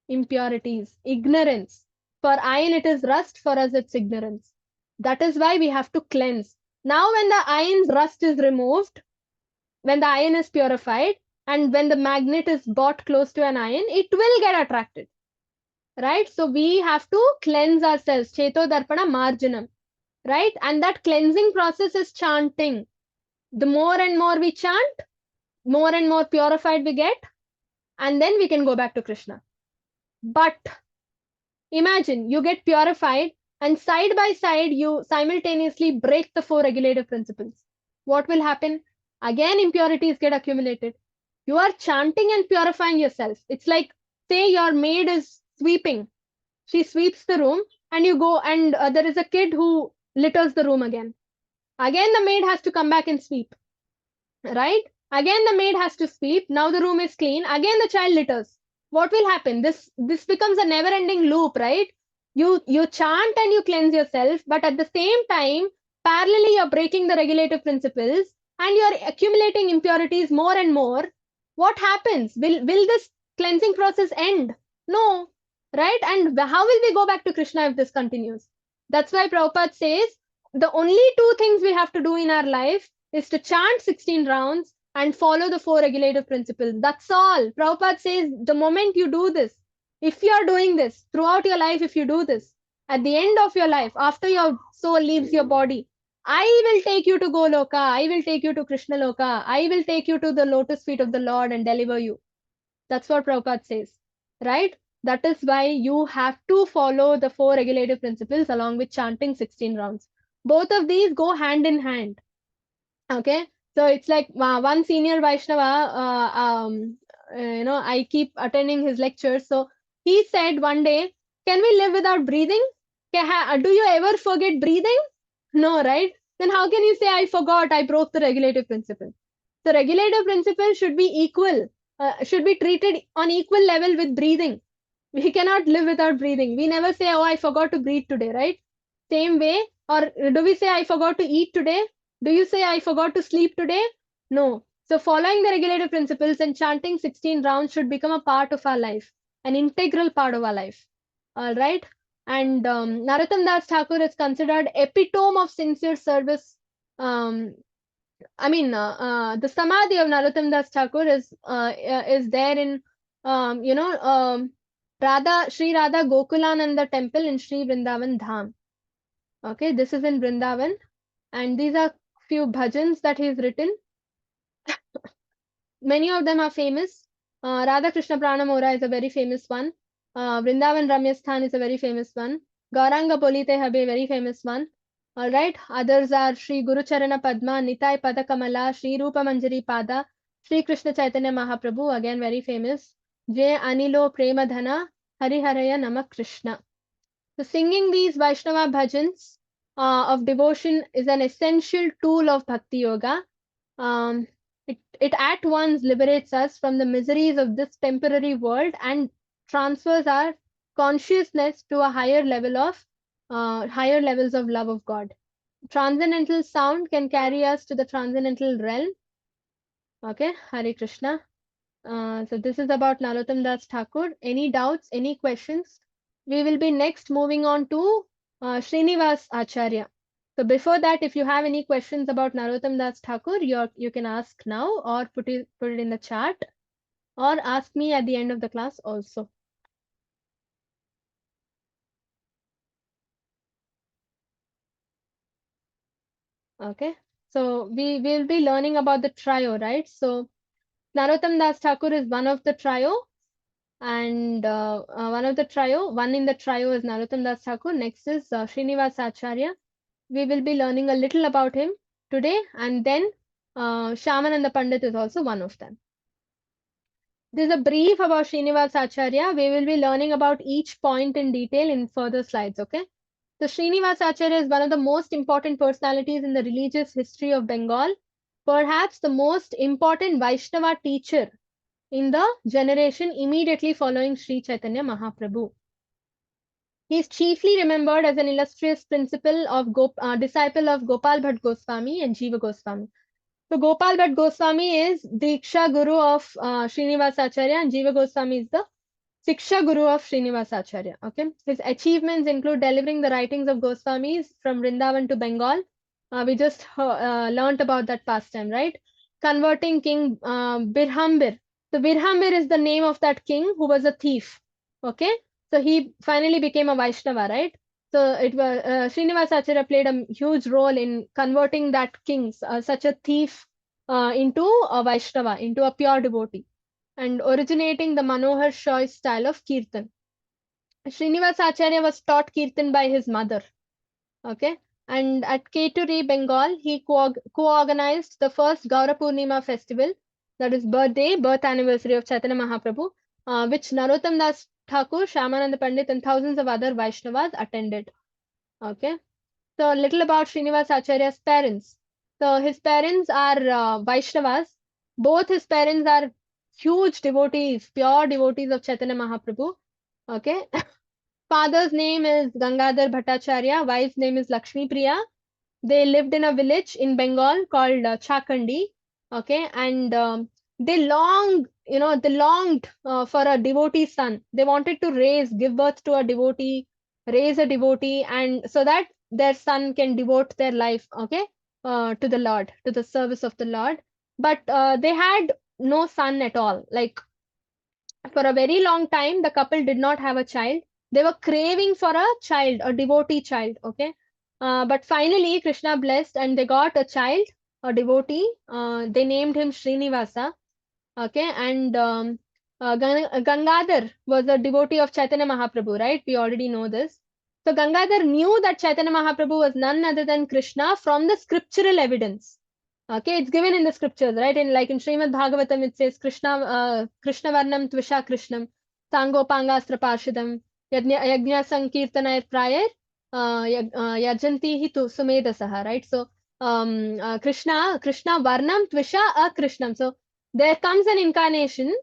impurities, ignorance. For iron, it is rust, for us, it's ignorance. That is why we have to cleanse. Now, when the iron's rust is removed, when the iron is purified, and when the magnet is brought close to an iron, it will get attracted, right? So we have to cleanse ourselves, cheto darpana marjanam, right? And that cleansing process is chanting. The more and more we chant, more and more purified we get, and then we can go back to Krishna. But imagine you get purified, and side by side you simultaneously break the four regulative principles. What will happen? Again, impurities get accumulated. You are chanting and purifying yourself. It's like, say your maid is sweeping. She sweeps the room, and you go, and there is a kid who litters the room again. Again, the maid has to come back and sweep, right? Again, the maid has to sweep. Now the room is clean. Again, the child litters. What will happen? This becomes a never-ending loop, right? You chant and you cleanse yourself, but at the same time, parallelly you're breaking the regulative principles and you're accumulating impurities more and more. What happens? Will this cleansing process end? No, right? And how will we go back to Krishna if this continues? That's why Prabhupada says the only two things we have to do in our life is to chant 16 rounds and follow the four regulative principles. That's all. Prabhupada says the moment you do this, if you are doing this throughout your life, if you do this, at the end of your life, after your soul leaves your body, I will take you to Goloka, I will take you to Krishna Loka, I will take you to the lotus feet of the Lord and deliver you. That's what Prabhupada says, right? That is why you have to follow the four regulative principles along with chanting 16 rounds. Both of these go hand in hand. Okay, so it's like one senior Vaishnava, I keep attending his lectures. So he said one day, can we live without breathing? Do you ever forget breathing? No, right? Then how can you say, I forgot, I broke the regulative principle? The regulative principle should be equal, should be treated on equal level with breathing. We cannot live without breathing. We never say, oh, I forgot to breathe today, right? Same way, or do we say, I forgot to eat today? Do you say, I forgot to sleep today? No. So following the regulative principles and chanting 16 rounds should become a part of our life, an integral part of our life. All right. And Narottam Das Thakur is considered epitome of sincere service. The Samadhi of Narottam Das Thakur is there in, Sri Radha Gokulananda temple in Sri Vrindavan Dham. Okay, this is in Vrindavan, and these are few bhajans that he's written. Many of them are famous. Radha Krishna Pranamora is a very famous one. Vrindavan Ramyasthan is a very famous one. Gauranga Polite Habe, very famous one. All right. Others are Sri Guru Charana Padma, Nitai Padakamala, Sri Rupa Manjari Pada, Sri Krishna Chaitanya Mahaprabhu, again very famous. Jay Anilo Premadhana, Hariharaya Nama Krishna. So singing these Vaishnava bhajans of devotion is an essential tool of Bhakti Yoga. It at once liberates us from the miseries of this temporary world and transfers our consciousness to a higher higher levels of love of God. Transcendental sound can carry us to the transcendental realm. Okay, Hare Krishna. So this is about Narottam Das Thakur. Any doubts, any questions? We will be next moving on to Srinivas Acharya. So before that, if you have any questions about Narottam Das Thakur, you can ask now or put it in the chat or ask me at the end of the class also. Okay, so we will be learning about the trio, right? So Narottam Das Thakur is one of the trio, And one in the trio is Narottam Das Thakur. Next is Srinivasa Acharya. We will be learning a little about him today, and then Shyamananda Pandit is also one of them. This is a brief about Srinivasa Acharya. We will be learning about each point in detail in further slides, okay? So Srinivasa Acharya is one of the most important personalities in the religious history of Bengal, perhaps the most important Vaishnava teacher in the generation immediately following Sri Chaitanya Mahaprabhu. He is chiefly remembered as an illustrious disciple of Gopal Bhatt Goswami and Jiva Goswami. So Gopal Bhatt Goswami is Diksha Guru of Srinivasa Acharya, and Jiva Goswami is the Siksha Guru of Srinivasa Acharya. Okay, his achievements include delivering the writings of Goswamis from Vrindavan to Bengal. We just learnt about that pastime, right? Converting King Birhambir. So Birhambir is the name of that king who was a thief. Okay, so he finally became a Vaishnava, right? So it was Srinivasa Acharya played a huge role in converting that king, such a thief, into a Vaishnava, into a pure devotee, and originating the Manohar Shoy style of Kirtan. Srinivasa Acharya was taught Kirtan by his mother. Okay, and at Keturi, Bengal, he co-organized the first Gaura Purnima festival, that is birth anniversary of Chaitanya Mahaprabhu, which Narottam Das Thakur, Shyamananda Pandit, and thousands of other Vaishnavas attended. Okay, so a little about Srinivasa Acharya's parents. So his parents are Vaishnavas. Both his parents are huge devotees, pure devotees of Chaitanya Mahaprabhu. Okay. Father's name is Gangadhar Bhattacharya. Wife's name is Lakshmi Priya. They lived in a village in Bengal called Chakandi. Okay. And they longed for a devotee son. They wanted to give birth to a devotee, raise a devotee, and so that their son can devote their life, okay, to the Lord, to the service of the Lord. But they had no son at all. Like, for a very long time, the couple did not have a child. They were craving for a child, a devotee child, okay? But finally, Krishna blessed and they got a child, a devotee. They named him Srinivasa, okay? And Gangadhar was a devotee of Chaitanya Mahaprabhu, right? We already know this. So Gangadhar knew that Chaitanya Mahaprabhu was none other than Krishna from the scriptural evidence. Okay, it's given in the scriptures, right? In Srimad Bhagavatam, it says Krishna Varnam Tvisha Krishnam, Sango Pangastra Parshadam, Yajna Sankirtanayat Prayar, Yajanti Hitu Sumedasaha, right? So Krishna Varnam Tvisha Krishnam. So there comes an incarnation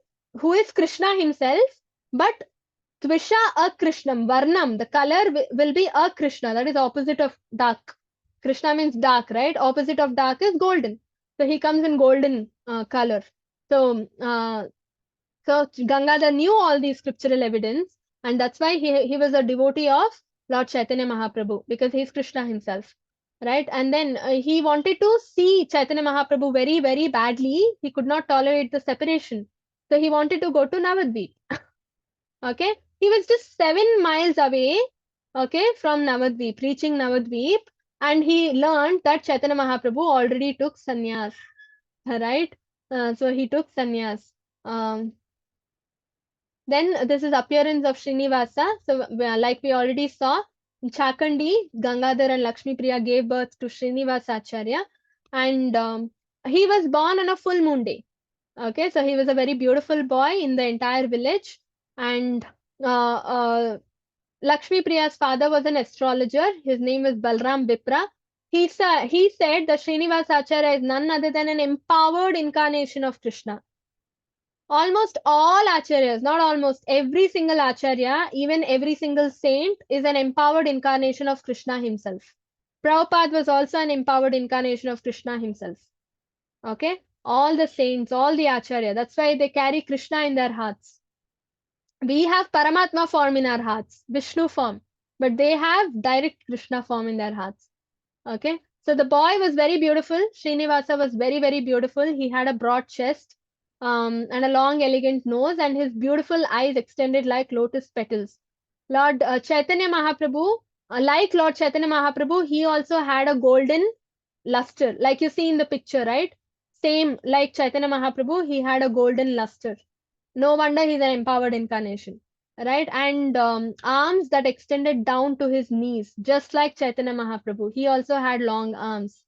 who is Krishna himself, but Tvisha Krishnam, Varnam, the color will be Krishna, that is opposite of dark. Krishna means dark, right? Opposite of dark is golden. So he comes in golden color. So Gangadhar knew all these scriptural evidence, and that's why he was a devotee of Lord Chaitanya Mahaprabhu, because he's Krishna himself, right? And then he wanted to see Chaitanya Mahaprabhu very, very badly. He could not tolerate the separation. So he wanted to go to Navadvip. Okay, he was just 7 miles away, okay, from Navadvip, reaching Navadvip, and he learned that Chaitanya Mahaprabhu already took sannyas, right? So he took sannyas. Then this is appearance of Srinivasa. So like we already saw, Chakandi, Gangadhar and Lakshmi Priya gave birth to Srinivasa Acharya, and he was born on a full moon day. Okay, so he was a very beautiful boy in the entire village, and Lakshmi Priya's father was an astrologer. His name was Balram Vipra. He said that Srinivasa Acharya is none other than an empowered incarnation of Krishna. Almost all acharyas, not almost, every single acharya, even every single saint, is an empowered incarnation of Krishna himself. Prabhupada was also an empowered incarnation of Krishna himself. Okay, all the saints, all the acharya, that's why they carry Krishna in their hearts. We have Paramatma form in our hearts, Vishnu form, but they have direct Krishna form in their hearts. Okay, so the boy was very beautiful. Srinivasa was very, very beautiful. He had a broad chest, and a long, elegant nose, and his beautiful eyes extended like lotus petals. Lord Chaitanya Mahaprabhu, like Lord Chaitanya Mahaprabhu, he also had a golden luster, like you see in the picture, right? Same like Chaitanya Mahaprabhu, he had a golden luster. No wonder he's an empowered incarnation, right? And arms that extended down to his knees, just like Chaitanya Mahaprabhu. He also had long arms.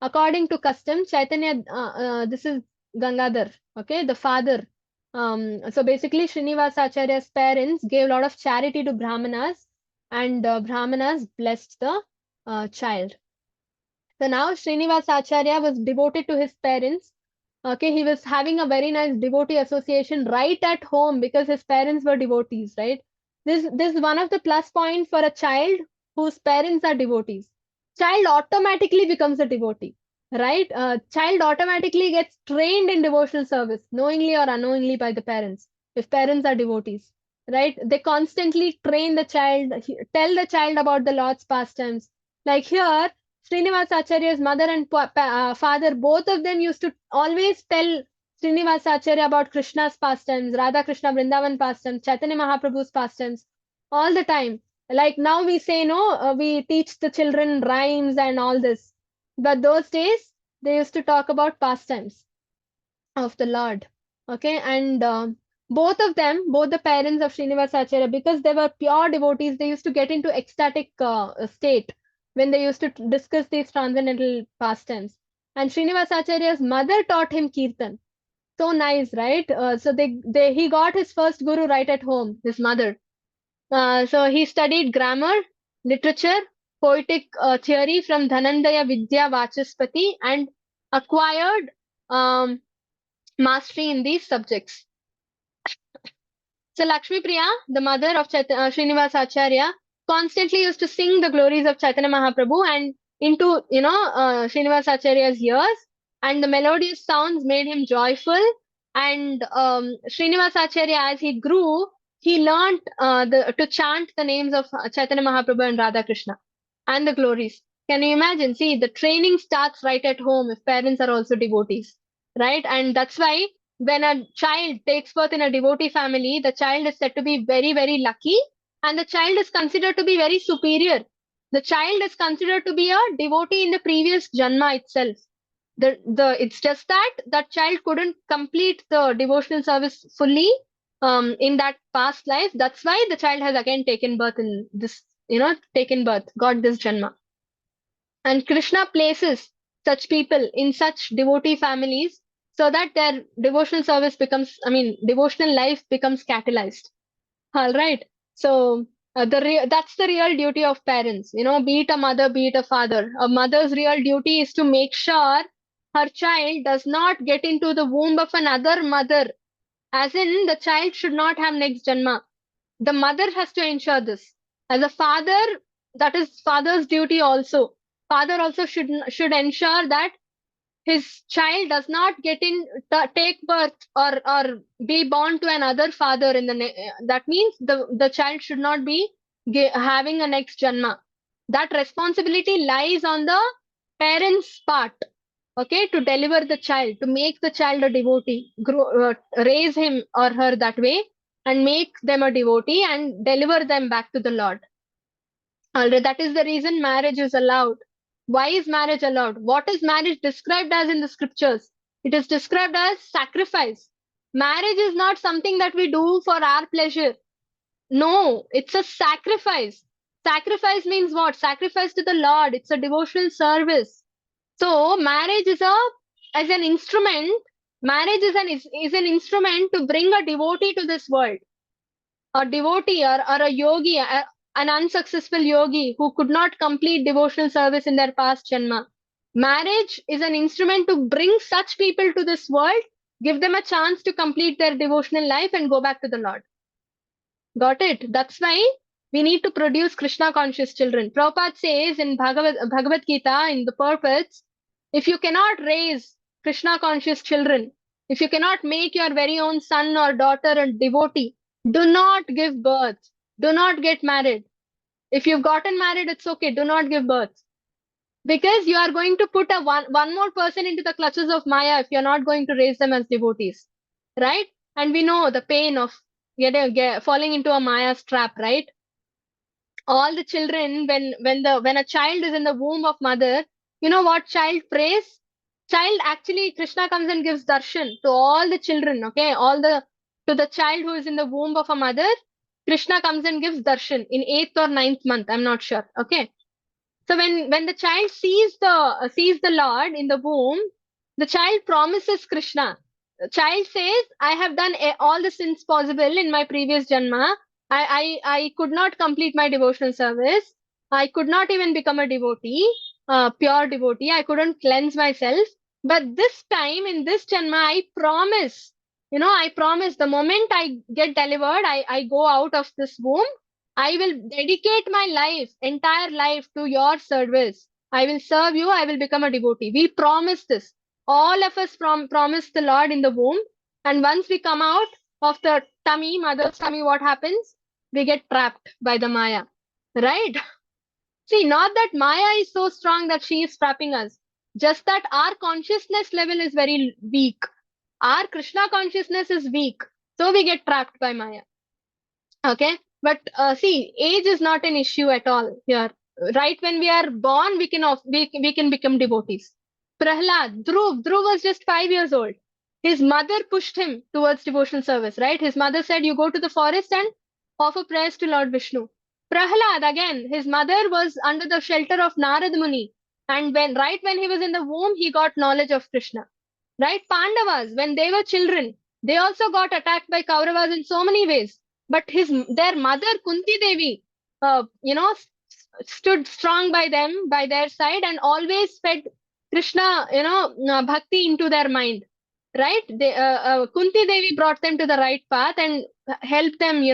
According to custom, Chaitanya, this is Gangadhar, okay, the father. So basically, Srinivasa Acharya's parents gave a lot of charity to Brahmanas, and Brahmanas blessed the child. So now Srinivasa Acharya was devoted to his parents. Okay, he was having a very nice devotee association right at home because his parents were devotees, right? This is one of the plus point for a child whose parents are devotees. Child automatically becomes a devotee, right? Child automatically gets trained in devotional service, knowingly or unknowingly by the parents, if parents are devotees, right? They constantly train the child, tell the child about the Lord's pastimes. Like here, Srinivasa Acharya's mother and father, both of them used to always tell Srinivasa Acharya about Krishna's pastimes, Radha Krishna Vrindavan pastimes, Chaitanya Mahaprabhu's pastimes, all the time. Like now we say, no, we teach the children rhymes and all this. But those days, they used to talk about pastimes of the Lord. Okay, and both of them, both the parents of Srinivasa Acharya, because they were pure devotees, they used to get into ecstatic state when they used to discuss these transcendental pastimes. And Srinivasa Acharya's mother taught him kirtan. So nice, right? So he got his first guru right at home, his mother. So he studied grammar, literature, poetic theory from Dhanandaya Vidya Vachaspati and acquired um, mastery in these subjects. So Lakshmi Priya, the mother of Srinivasa Acharya, constantly used to sing the glories of Chaitanya Mahaprabhu and into, Srinivasa Acharya's ears, and the melodious sounds made him joyful. And Srinivasa Acharya, as he grew, he learnt to chant the names of Chaitanya Mahaprabhu and Radha Krishna and the glories. Can you imagine? See, the training starts right at home if parents are also devotees, right? And that's why when a child takes birth in a devotee family, the child is said to be very, very lucky, and the child is considered to be very superior. The child is considered to be a devotee in the previous janma itself. It's just that that child couldn't complete the devotional service fully in that past life. That's why the child has again taken birth in this, taken birth, got this janma. And Krishna places such people in such devotee families so that their devotional service becomes, devotional life becomes catalyzed. All right. So that's the real duty of parents. Be it a mother, be it a father. A mother's real duty is to make sure her child does not get into the womb of another mother. As in, the child should not have next janma. The mother has to ensure this. As a father, that is father's duty also. Father also should ensure that his child does not take birth or be born to another father in that means the child should not be having a next janma. That responsibility lies on the parents part, okay, to deliver the child, to make the child a devotee, raise him or her that way and make them a devotee and deliver them back to the Lord. Alright, that is the reason marriage is allowed. Why is marriage allowed? What is marriage described as in the scriptures? It is described as sacrifice. Marriage is not something that we do for our pleasure. No, it's a sacrifice. Sacrifice means what? Sacrifice to the Lord. It's a devotional service. So marriage is as an instrument. Marriage is an instrument to bring a devotee to this world. A devotee or a yogi, an unsuccessful yogi who could not complete devotional service in their past janma. Marriage is an instrument to bring such people to this world, give them a chance to complete their devotional life and go back to the Lord. Got it? That's why we need to produce Krishna conscious children. Prabhupada says in Bhagavad Gita, in the purports, if you cannot raise Krishna conscious children, if you cannot make your very own son or daughter a devotee, do not give birth. Do not get married. If you've gotten married, it's okay. Do not give birth. Because you are going to put one more person into the clutches of Maya if you're not going to raise them as devotees. Right? And we know the pain of falling into a Maya's trap, right? All the children, when a child is in the womb of mother, you know what child prays? Child, actually, Krishna comes and gives darshan to all the children, okay? All the to the child who is in the womb of a mother, Krishna comes and gives darshan in 8th or 9th month. I'm not sure. Okay. So when the child sees the Lord in the womb, the child promises Krishna. The child says, "I have done all the sins possible in my previous janma. I could not complete my devotional service. I could not even become a devotee, pure devotee. I couldn't cleanse myself. But this time in this janma, I promise the moment I get delivered, I go out of this womb. I will dedicate my life, entire life to your service. I will serve you. I will become a devotee." We promise this. All of us promise the Lord in the womb. And once we come out of the tummy, mother's tummy, what happens? We get trapped by the Maya. Right? See, not that Maya is so strong that she is trapping us. Just that our consciousness level is very weak. Our Krishna consciousness is weak. So we get trapped by Maya. Okay, but see, age is not an issue at all here. Right when we are born, we can become devotees. Prahlad, Dhruv was just 5 years old. His mother pushed him towards devotional service. Right, his mother said, "You go to the forest and offer prayers to Lord Vishnu." Prahlad, again, his mother was under the shelter of Narad Muni, and when he was in the womb, he got knowledge of Krishna. Right, Pandavas, when they were children, they also got attacked by Kauravas in so many ways, but their mother Kunti Devi, stood strong by them, by their side, and always fed Krishna, bhakti into their mind. Right? Kunti Devi brought them to the right path and helped them,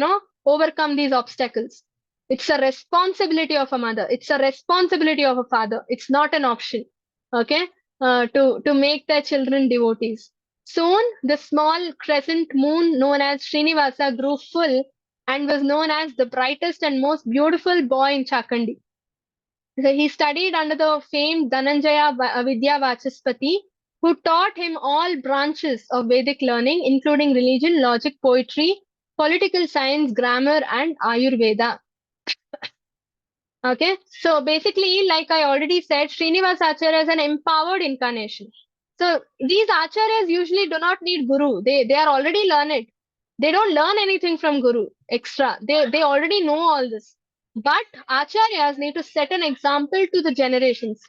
overcome these obstacles. It's a responsibility of a mother. It's a responsibility of a father. It's not an option. Okay, to make their children devotees. Soon, the small crescent moon known as Srinivasa grew full and was known as the brightest and most beautiful boy in Chakandi. So he studied under the famed Dhananjaya Vidya Vachaspati, who taught him all branches of Vedic learning, including religion, logic, poetry, political science, grammar, and Ayurveda. Okay, so basically, like I already said, Srinivasa Acharya is an empowered incarnation. So these acharyas usually do not need guru. They are already learned. They don't learn anything from guru extra. They already know all this. But acharyas need to set an example to the generations,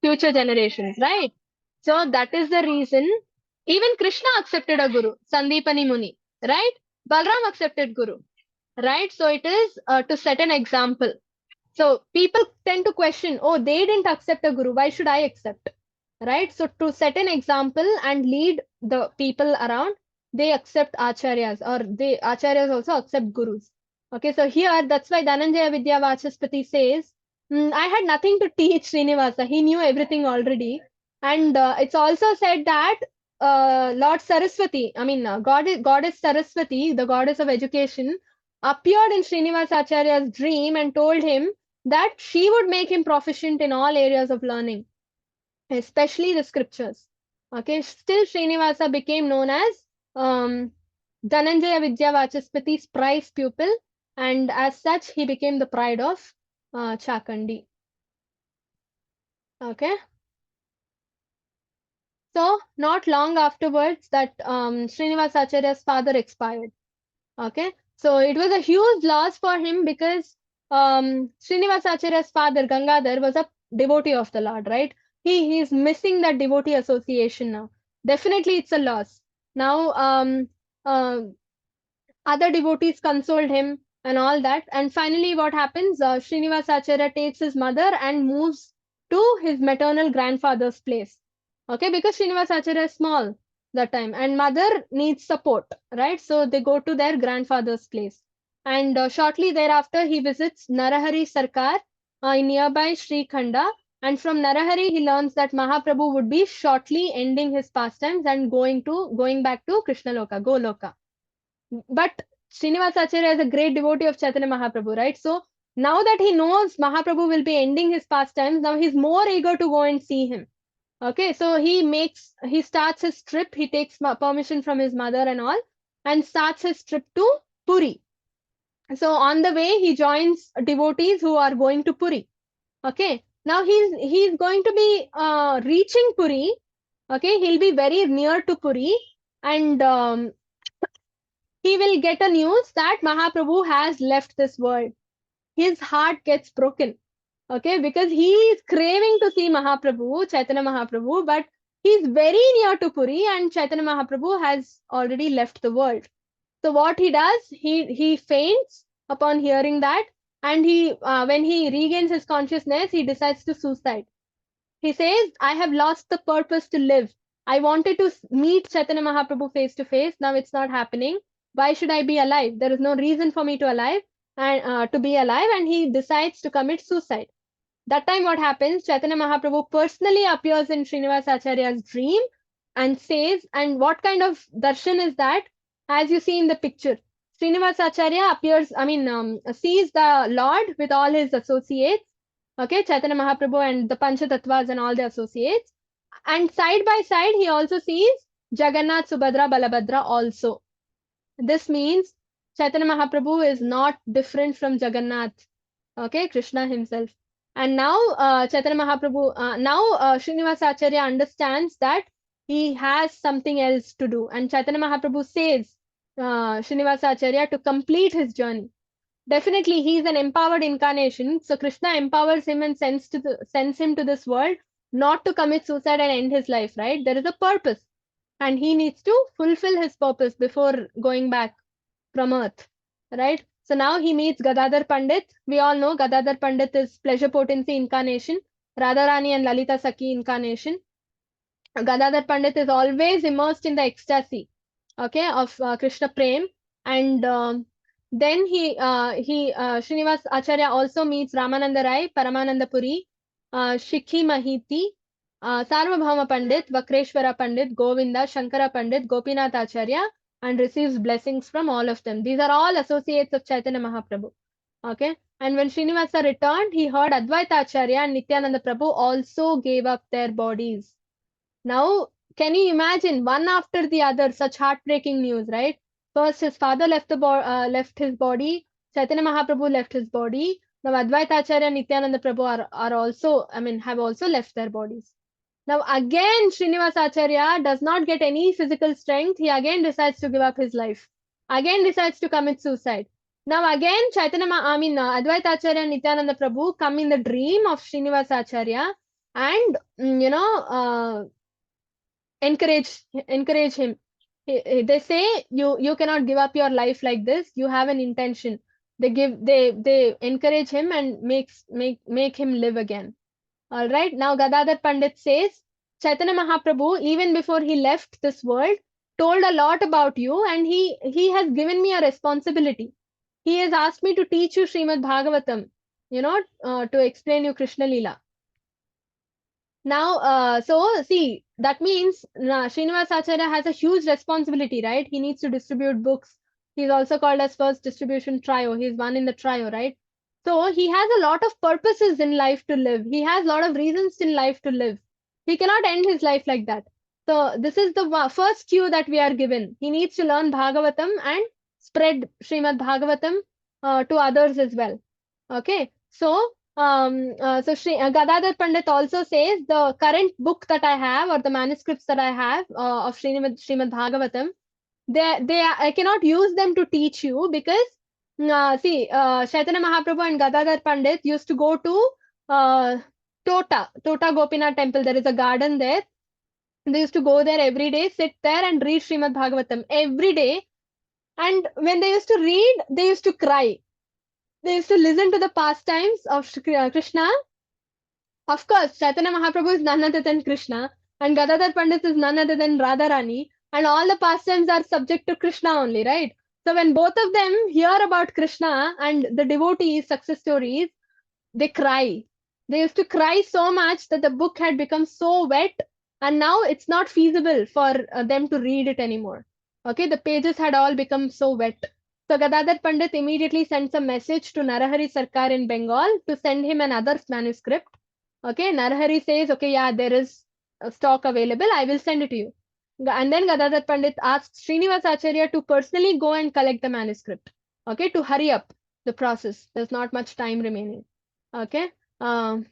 future generations, right? So that is the reason even Krishna accepted a guru, Sandipani Muni, right? Balram accepted guru, right? So it is to set an example. So people tend to question, oh, they didn't accept a guru. Why should I accept? Right? So to set an example and lead the people around, they accept acharyas, or the acharyas also accept gurus. Okay, so here that's why Dhananjaya Vidya Vachaspati says, I had nothing to teach Srinivasa. He knew everything already. And it's also said that Lord Saraswati, Goddess Saraswati, the goddess of education, appeared in Srinivasa Acharya's dream and told him that she would make him proficient in all areas of learning, especially the scriptures. Okay, still Srinivasa became known as Dhananjaya Vidya Vachaspati's prized pupil, and as such, he became the pride of Chakandi. Okay. So, not long afterwards, that Srinivasa Acharya's father expired. Okay, so it was a huge loss for him because Srinivasa Acharya's father, Gangadhar, was a devotee of the Lord, right? He's missing that devotee association now. Definitely, it's a loss. Now, other devotees consoled him and all that. And finally, what happens? Srinivasa Acharya takes his mother and moves to his maternal grandfather's place. Okay, because Srinivasa Acharya is small that time and mother needs support, right? So they go to their grandfather's place. And shortly thereafter, he visits Narahari Sarkar in nearby Sri Khanda. And from Narahari, he learns that Mahaprabhu would be shortly ending his pastimes and going back to Krishna Loka, Goloka. But Srinivasa Acharya is a great devotee of Chaitanya Mahaprabhu, right? So now that he knows Mahaprabhu will be ending his pastimes, now he's more eager to go and see him. Okay, so he starts his trip. He takes permission from his mother and all, and starts his trip to Puri. So on the way, he joins devotees who are going to Puri. Okay, now he's going to be reaching Puri. Okay, he'll be very near to Puri, and he will get a news that Mahaprabhu has left this world. His heart gets broken. Okay, because he is craving to see Mahaprabhu, Chaitanya Mahaprabhu, but he's very near to Puri and Chaitanya Mahaprabhu has already left the world. So what he does, he faints upon hearing that, and when he regains his consciousness, he decides to suicide. He says, I have lost the purpose to live. I wanted to meet Chaitanya Mahaprabhu face to face. Now it's not happening. Why should I be alive? There is no reason for me to be alive, and he decides to commit suicide. That time what happens, Chaitanya Mahaprabhu personally appears in Srinivasa Acharya's dream and says, and what kind of darshan is that? As you see in the picture, Srinivasa Acharya sees the Lord with all his associates, okay, Chaitanya Mahaprabhu and the Panchatattvas and all the associates. And side by side, he also sees Jagannath, Subhadra, Balabhadra also. This means Chaitanya Mahaprabhu is not different from Jagannath, okay, Krishna himself. And now Chaitanya Mahaprabhu, Srinivasa Acharya understands that he has something else to do. And Chaitanya Mahaprabhu says Srinivasa Acharya to complete his journey. Definitely, he is an empowered incarnation. So Krishna empowers him and sends him to this world not to commit suicide and end his life, right? There is a purpose. And he needs to fulfill his purpose before going back from earth, right? So now he meets Gadadhar Pandit. We all know Gadadhar Pandit is pleasure potency incarnation, Radharani and Lalita Sakhi incarnation. Gadadhar Pandit is always immersed in the ecstasy, okay, of Krishna Prem. And then Srinivas Acharya also meets Ramananda Rai, Paramananda Puri, Shikhi Mahiti, Sarvabhauma Pandit, Vakreshwara Pandit, Govinda, Shankara Pandit, Gopinath Acharya, and receives blessings from all of them. These are all associates of Chaitanya Mahaprabhu. Okay. And when Srinivasa returned, he heard Advaita Acharya and Nityananda Prabhu also gave up their bodies. Now, can you imagine one after the other such heartbreaking news, right? First, his father left his body. Chaitanya Mahaprabhu left his body. Now, Advaita Acharya and Nityananda Prabhu have also left their bodies. Now, again, Srinivasa Acharya does not get any physical strength. He again decides to give up his life. Again decides to commit suicide. Now, again, Advaita Acharya and Nityananda Prabhu come in the dream of Srinivasa Acharya and, encourage him. They say, you cannot give up your life like this. You have an intention. They encourage him and make him live again. All right. Now Gadadhar Pandit says, Chaitanya Mahaprabhu, even before he left this world, told a lot about you, and he has given me a responsibility. He has asked me to teach you Srimad Bhagavatam, to explain you Krishna Leela. Now, so see, that means Srinivasa Acharya has a huge responsibility, right? He needs to distribute books. He's also called as first distribution trio. He's one in the trio, right? So he has a lot of purposes in life to live. He has a lot of reasons in life to live. He cannot end his life like that. So this is the first cue that we are given. He needs to learn Bhagavatam and spread Srimad Bhagavatam to others as well. Okay, so Gadadhar Pandit also says the current book that I have, or the manuscripts that I have of Srimad Bhagavatam, I cannot use them to teach you because Chaitanya Mahaprabhu and Gadadhar Pandit used to go to Tota Gopinath temple. There is a garden there. They used to go there every day, sit there and read Srimad Bhagavatam every day. And when they used to read, they used to cry. They used to listen to the pastimes of Krishna. Of course, Chaitanya Mahaprabhu is none other than Krishna, and Gadadhar Pandit is none other than Radharani, and all the pastimes are subject to Krishna only, right? So when both of them hear about Krishna and the devotees' success stories, they cry. They used to cry so much that the book had become so wet, and now it's not feasible for them to read it anymore. Okay, the pages had all become so wet. So Gadadhar Pandit immediately sends a message to Narahari Sarkar in Bengal to send him another manuscript. Okay, Narahari says, okay, yeah, there is a stock available. I will send it to you. And then Gadadhar Pandit asks Srinivasa Acharya to personally go and collect the manuscript. Okay, to hurry up the process. There's not much time remaining. Okay. And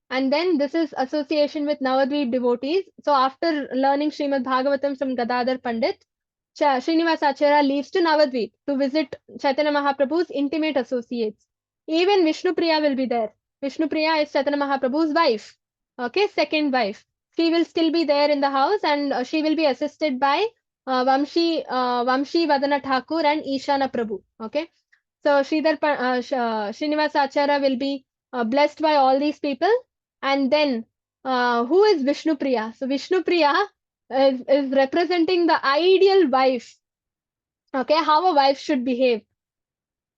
then this is association with Navadvip devotees. So after learning Srimad Bhagavatam from Gadadhar Pandit, Srinivasa Acharya leaves to Navadvip to visit Chaitanya Mahaprabhu's intimate associates. Even Vishnu Priya will be there. Vishnu Priya is Chaitanya Mahaprabhu's wife. Okay, second wife. She will still be there in the house, and she will be assisted by Vamshi Vadana Thakur and Ishana Prabhu. Okay, so Srinivasa Acharya will be blessed by all these people. And then, who is Vishnu Priya? So Vishnu Priya is representing the ideal wife. Okay, how a wife should behave.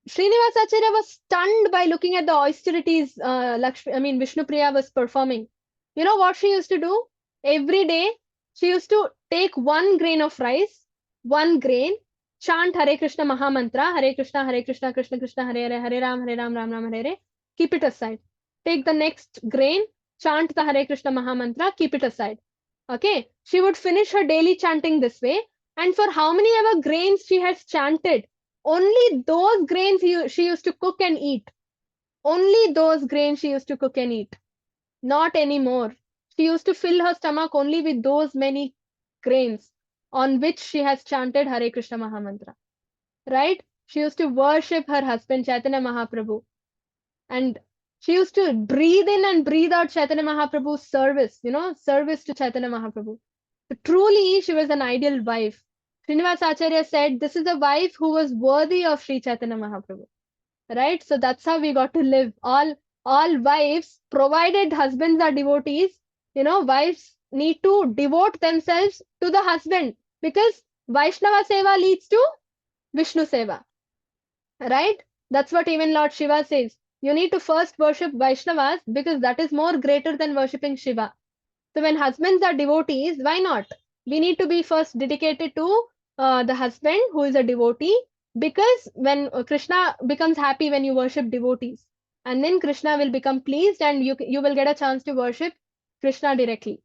Srinivasa Acharya was stunned by looking at the austerities Vishnu Priya was performing. You know what she used to do? Every day, she used to take 1 grain of rice, 1 grain, chant Hare Krishna Mahamantra, Hare Krishna, Krishna Krishna, Hare Hare, Hare Ram, Ram Ram, Hare Hare. Keep it aside. Take the next grain, chant the Hare Krishna Mahamantra, keep it aside. Okay, she would finish her daily chanting this way, and for how many ever grains she has chanted, only those grains she used to cook and eat. Only those grains she used to cook and eat. Not anymore. She used to fill her stomach only with those many grains on which she has chanted Hare Krishna Mahamantra. Right? She used to worship her husband Chaitanya Mahaprabhu. And she used to breathe in and breathe out Chaitanya Mahaprabhu's service, service to Chaitanya Mahaprabhu. So truly, she was an ideal wife. Srinivasa Acharya said, this is a wife who was worthy of Sri Chaitanya Mahaprabhu. Right? So that's how we got to live. All wives, provided husbands are devotees, wives need to devote themselves to the husband, because Vaishnava Seva leads to Vishnu Seva. Right? That's what even Lord Shiva says. You need to first worship Vaishnavas because that is more greater than worshipping Shiva. So when husbands are devotees, why not? We need to be first dedicated to the husband who is a devotee, because when Krishna becomes happy when you worship devotees, and then Krishna will become pleased and you will get a chance to worship Krishna directly.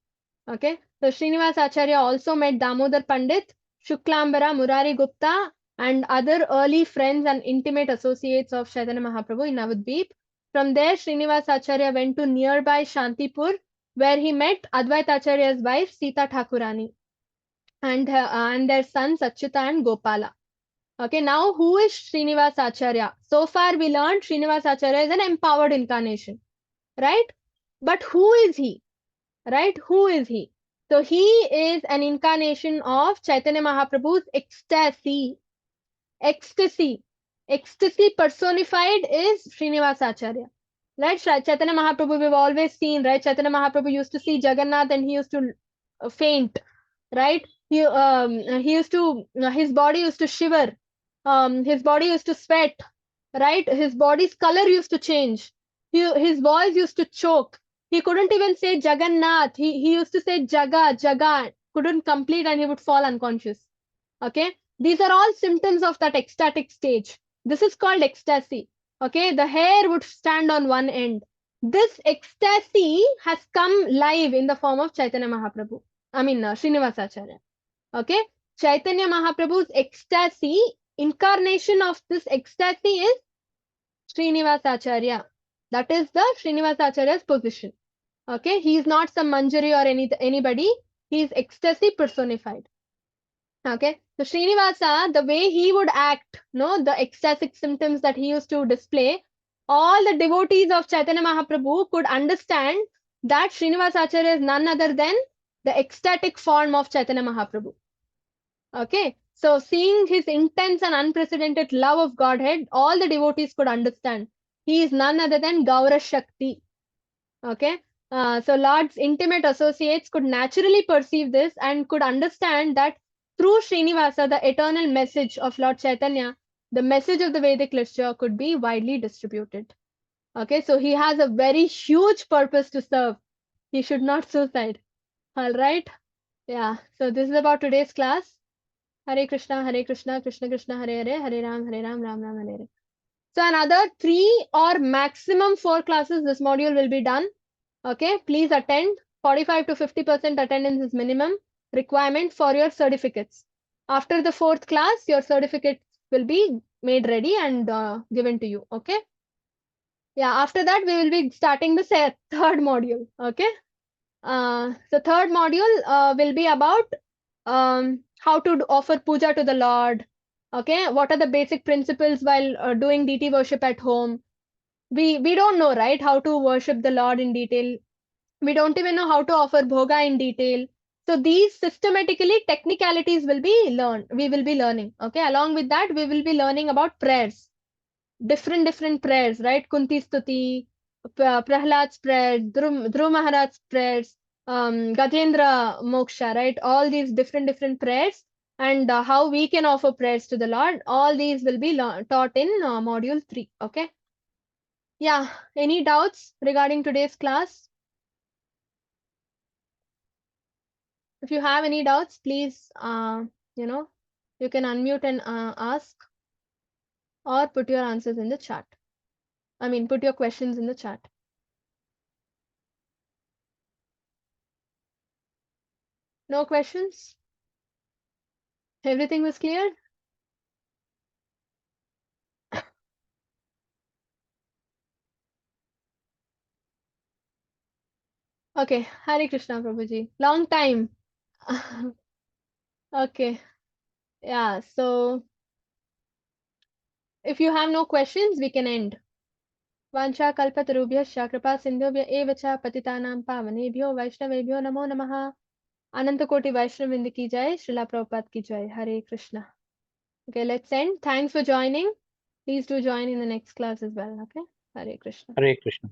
Okay. So Srinivasa Acharya also met Damodar Pandit, Shuklambara, Murari Gupta, and other early friends and intimate associates of Chaitanya Mahaprabhu in Navadvip. From there, Srinivasa Acharya went to nearby Shantipur, where he met Advaita Acharya's wife, Sita Thakurani, and their sons, Achyuta and Gopala. Okay, now who is Srinivasa Acharya? So far, we learned Srinivasa Acharya is an empowered incarnation, right? But who is he? Right? Who is he? So he is an incarnation of Chaitanya Mahaprabhu's ecstasy. Ecstasy. Ecstasy personified is Srinivasa Acharya. Right? Chaitanya Mahaprabhu, we've always seen, right? Chaitanya Mahaprabhu used to see Jagannath and he used to faint, right? He used to, his body used to shiver. His body used to sweat, right? His body's color used to change. His voice used to choke. He couldn't even say Jagannath. He used to say Jaga, couldn't complete and he would fall unconscious. Okay. These are all symptoms of that ecstatic stage. This is called ecstasy. Okay. The hair would stand on one end. This ecstasy has come live in the form of Chaitanya Mahaprabhu. Srinivasa Acharya. Okay. Chaitanya Mahaprabhu's ecstasy, incarnation of this ecstasy is Srinivasa Acharya. That is the Srinivasa Acharya's position. Okay, he is not some Manjari or anybody. He is ecstasy personified. Okay, so Srinivasa, the way he would act, the ecstatic symptoms that he used to display, all the devotees of Chaitanya Mahaprabhu could understand that Srinivasa Acharya is none other than the ecstatic form of Chaitanya Mahaprabhu. Okay, so seeing his intense and unprecedented love of Godhead, all the devotees could understand. He is none other than Gaura Shakti. Okay, so Lord's intimate associates could naturally perceive this and could understand that through Srinivasa, the eternal message of Lord Chaitanya, the message of the Vedic literature could be widely distributed. Okay, so he has a very huge purpose to serve. He should not suicide. All right. Yeah, so this is about today's class. Hare Krishna, Krishna Krishna, Hare Hare, Hare Ram, Ram Ram, Hare Hare. So another 3 or maximum 4 classes, this module will be done. Okay, please attend. 45 to 50% attendance is minimum requirement for your certificates. After the 4th class, your certificates will be made ready and given to you. Okay. Yeah, after that, we will be starting the 3rd module. Okay. So 3rd module will be about how to offer puja to the Lord. Okay, what are the basic principles while doing deity worship at home? We don't know, right, how to worship the Lord in detail. We don't even know how to offer bhoga in detail. So these systematically technicalities will be learned. We will be learning. Okay, along with that, we will be learning about prayers, different prayers, right? Kunti Stuti, Prahlad's prayers, Dhruv Maharaj's prayers, Gajendra Moksha, right? All these different prayers, and how we can offer prayers to the Lord. All these will be taught in module 3. Okay. Yeah. Any doubts regarding today's class? If you have any doubts, please, you can unmute and ask, or put your answers in the chat. I mean, put your questions in the chat. No questions? Everything was clear? Okay, Hare Krishna Prabhuji. Long time. Okay, yeah, so if you have no questions, we can end. Vancha kalpatarubhyascha kripa sindhubhya eva cha patitanam pavanebhyo vaishnavebhyo namo namaha. Ananta Koti Vaishnav ki jai, Srila Prabhupada ki jai. Hare Krishna. Okay, let's end. Thanks for joining. Please do join in the next class as well. Okay, Hare Krishna. Hare Krishna.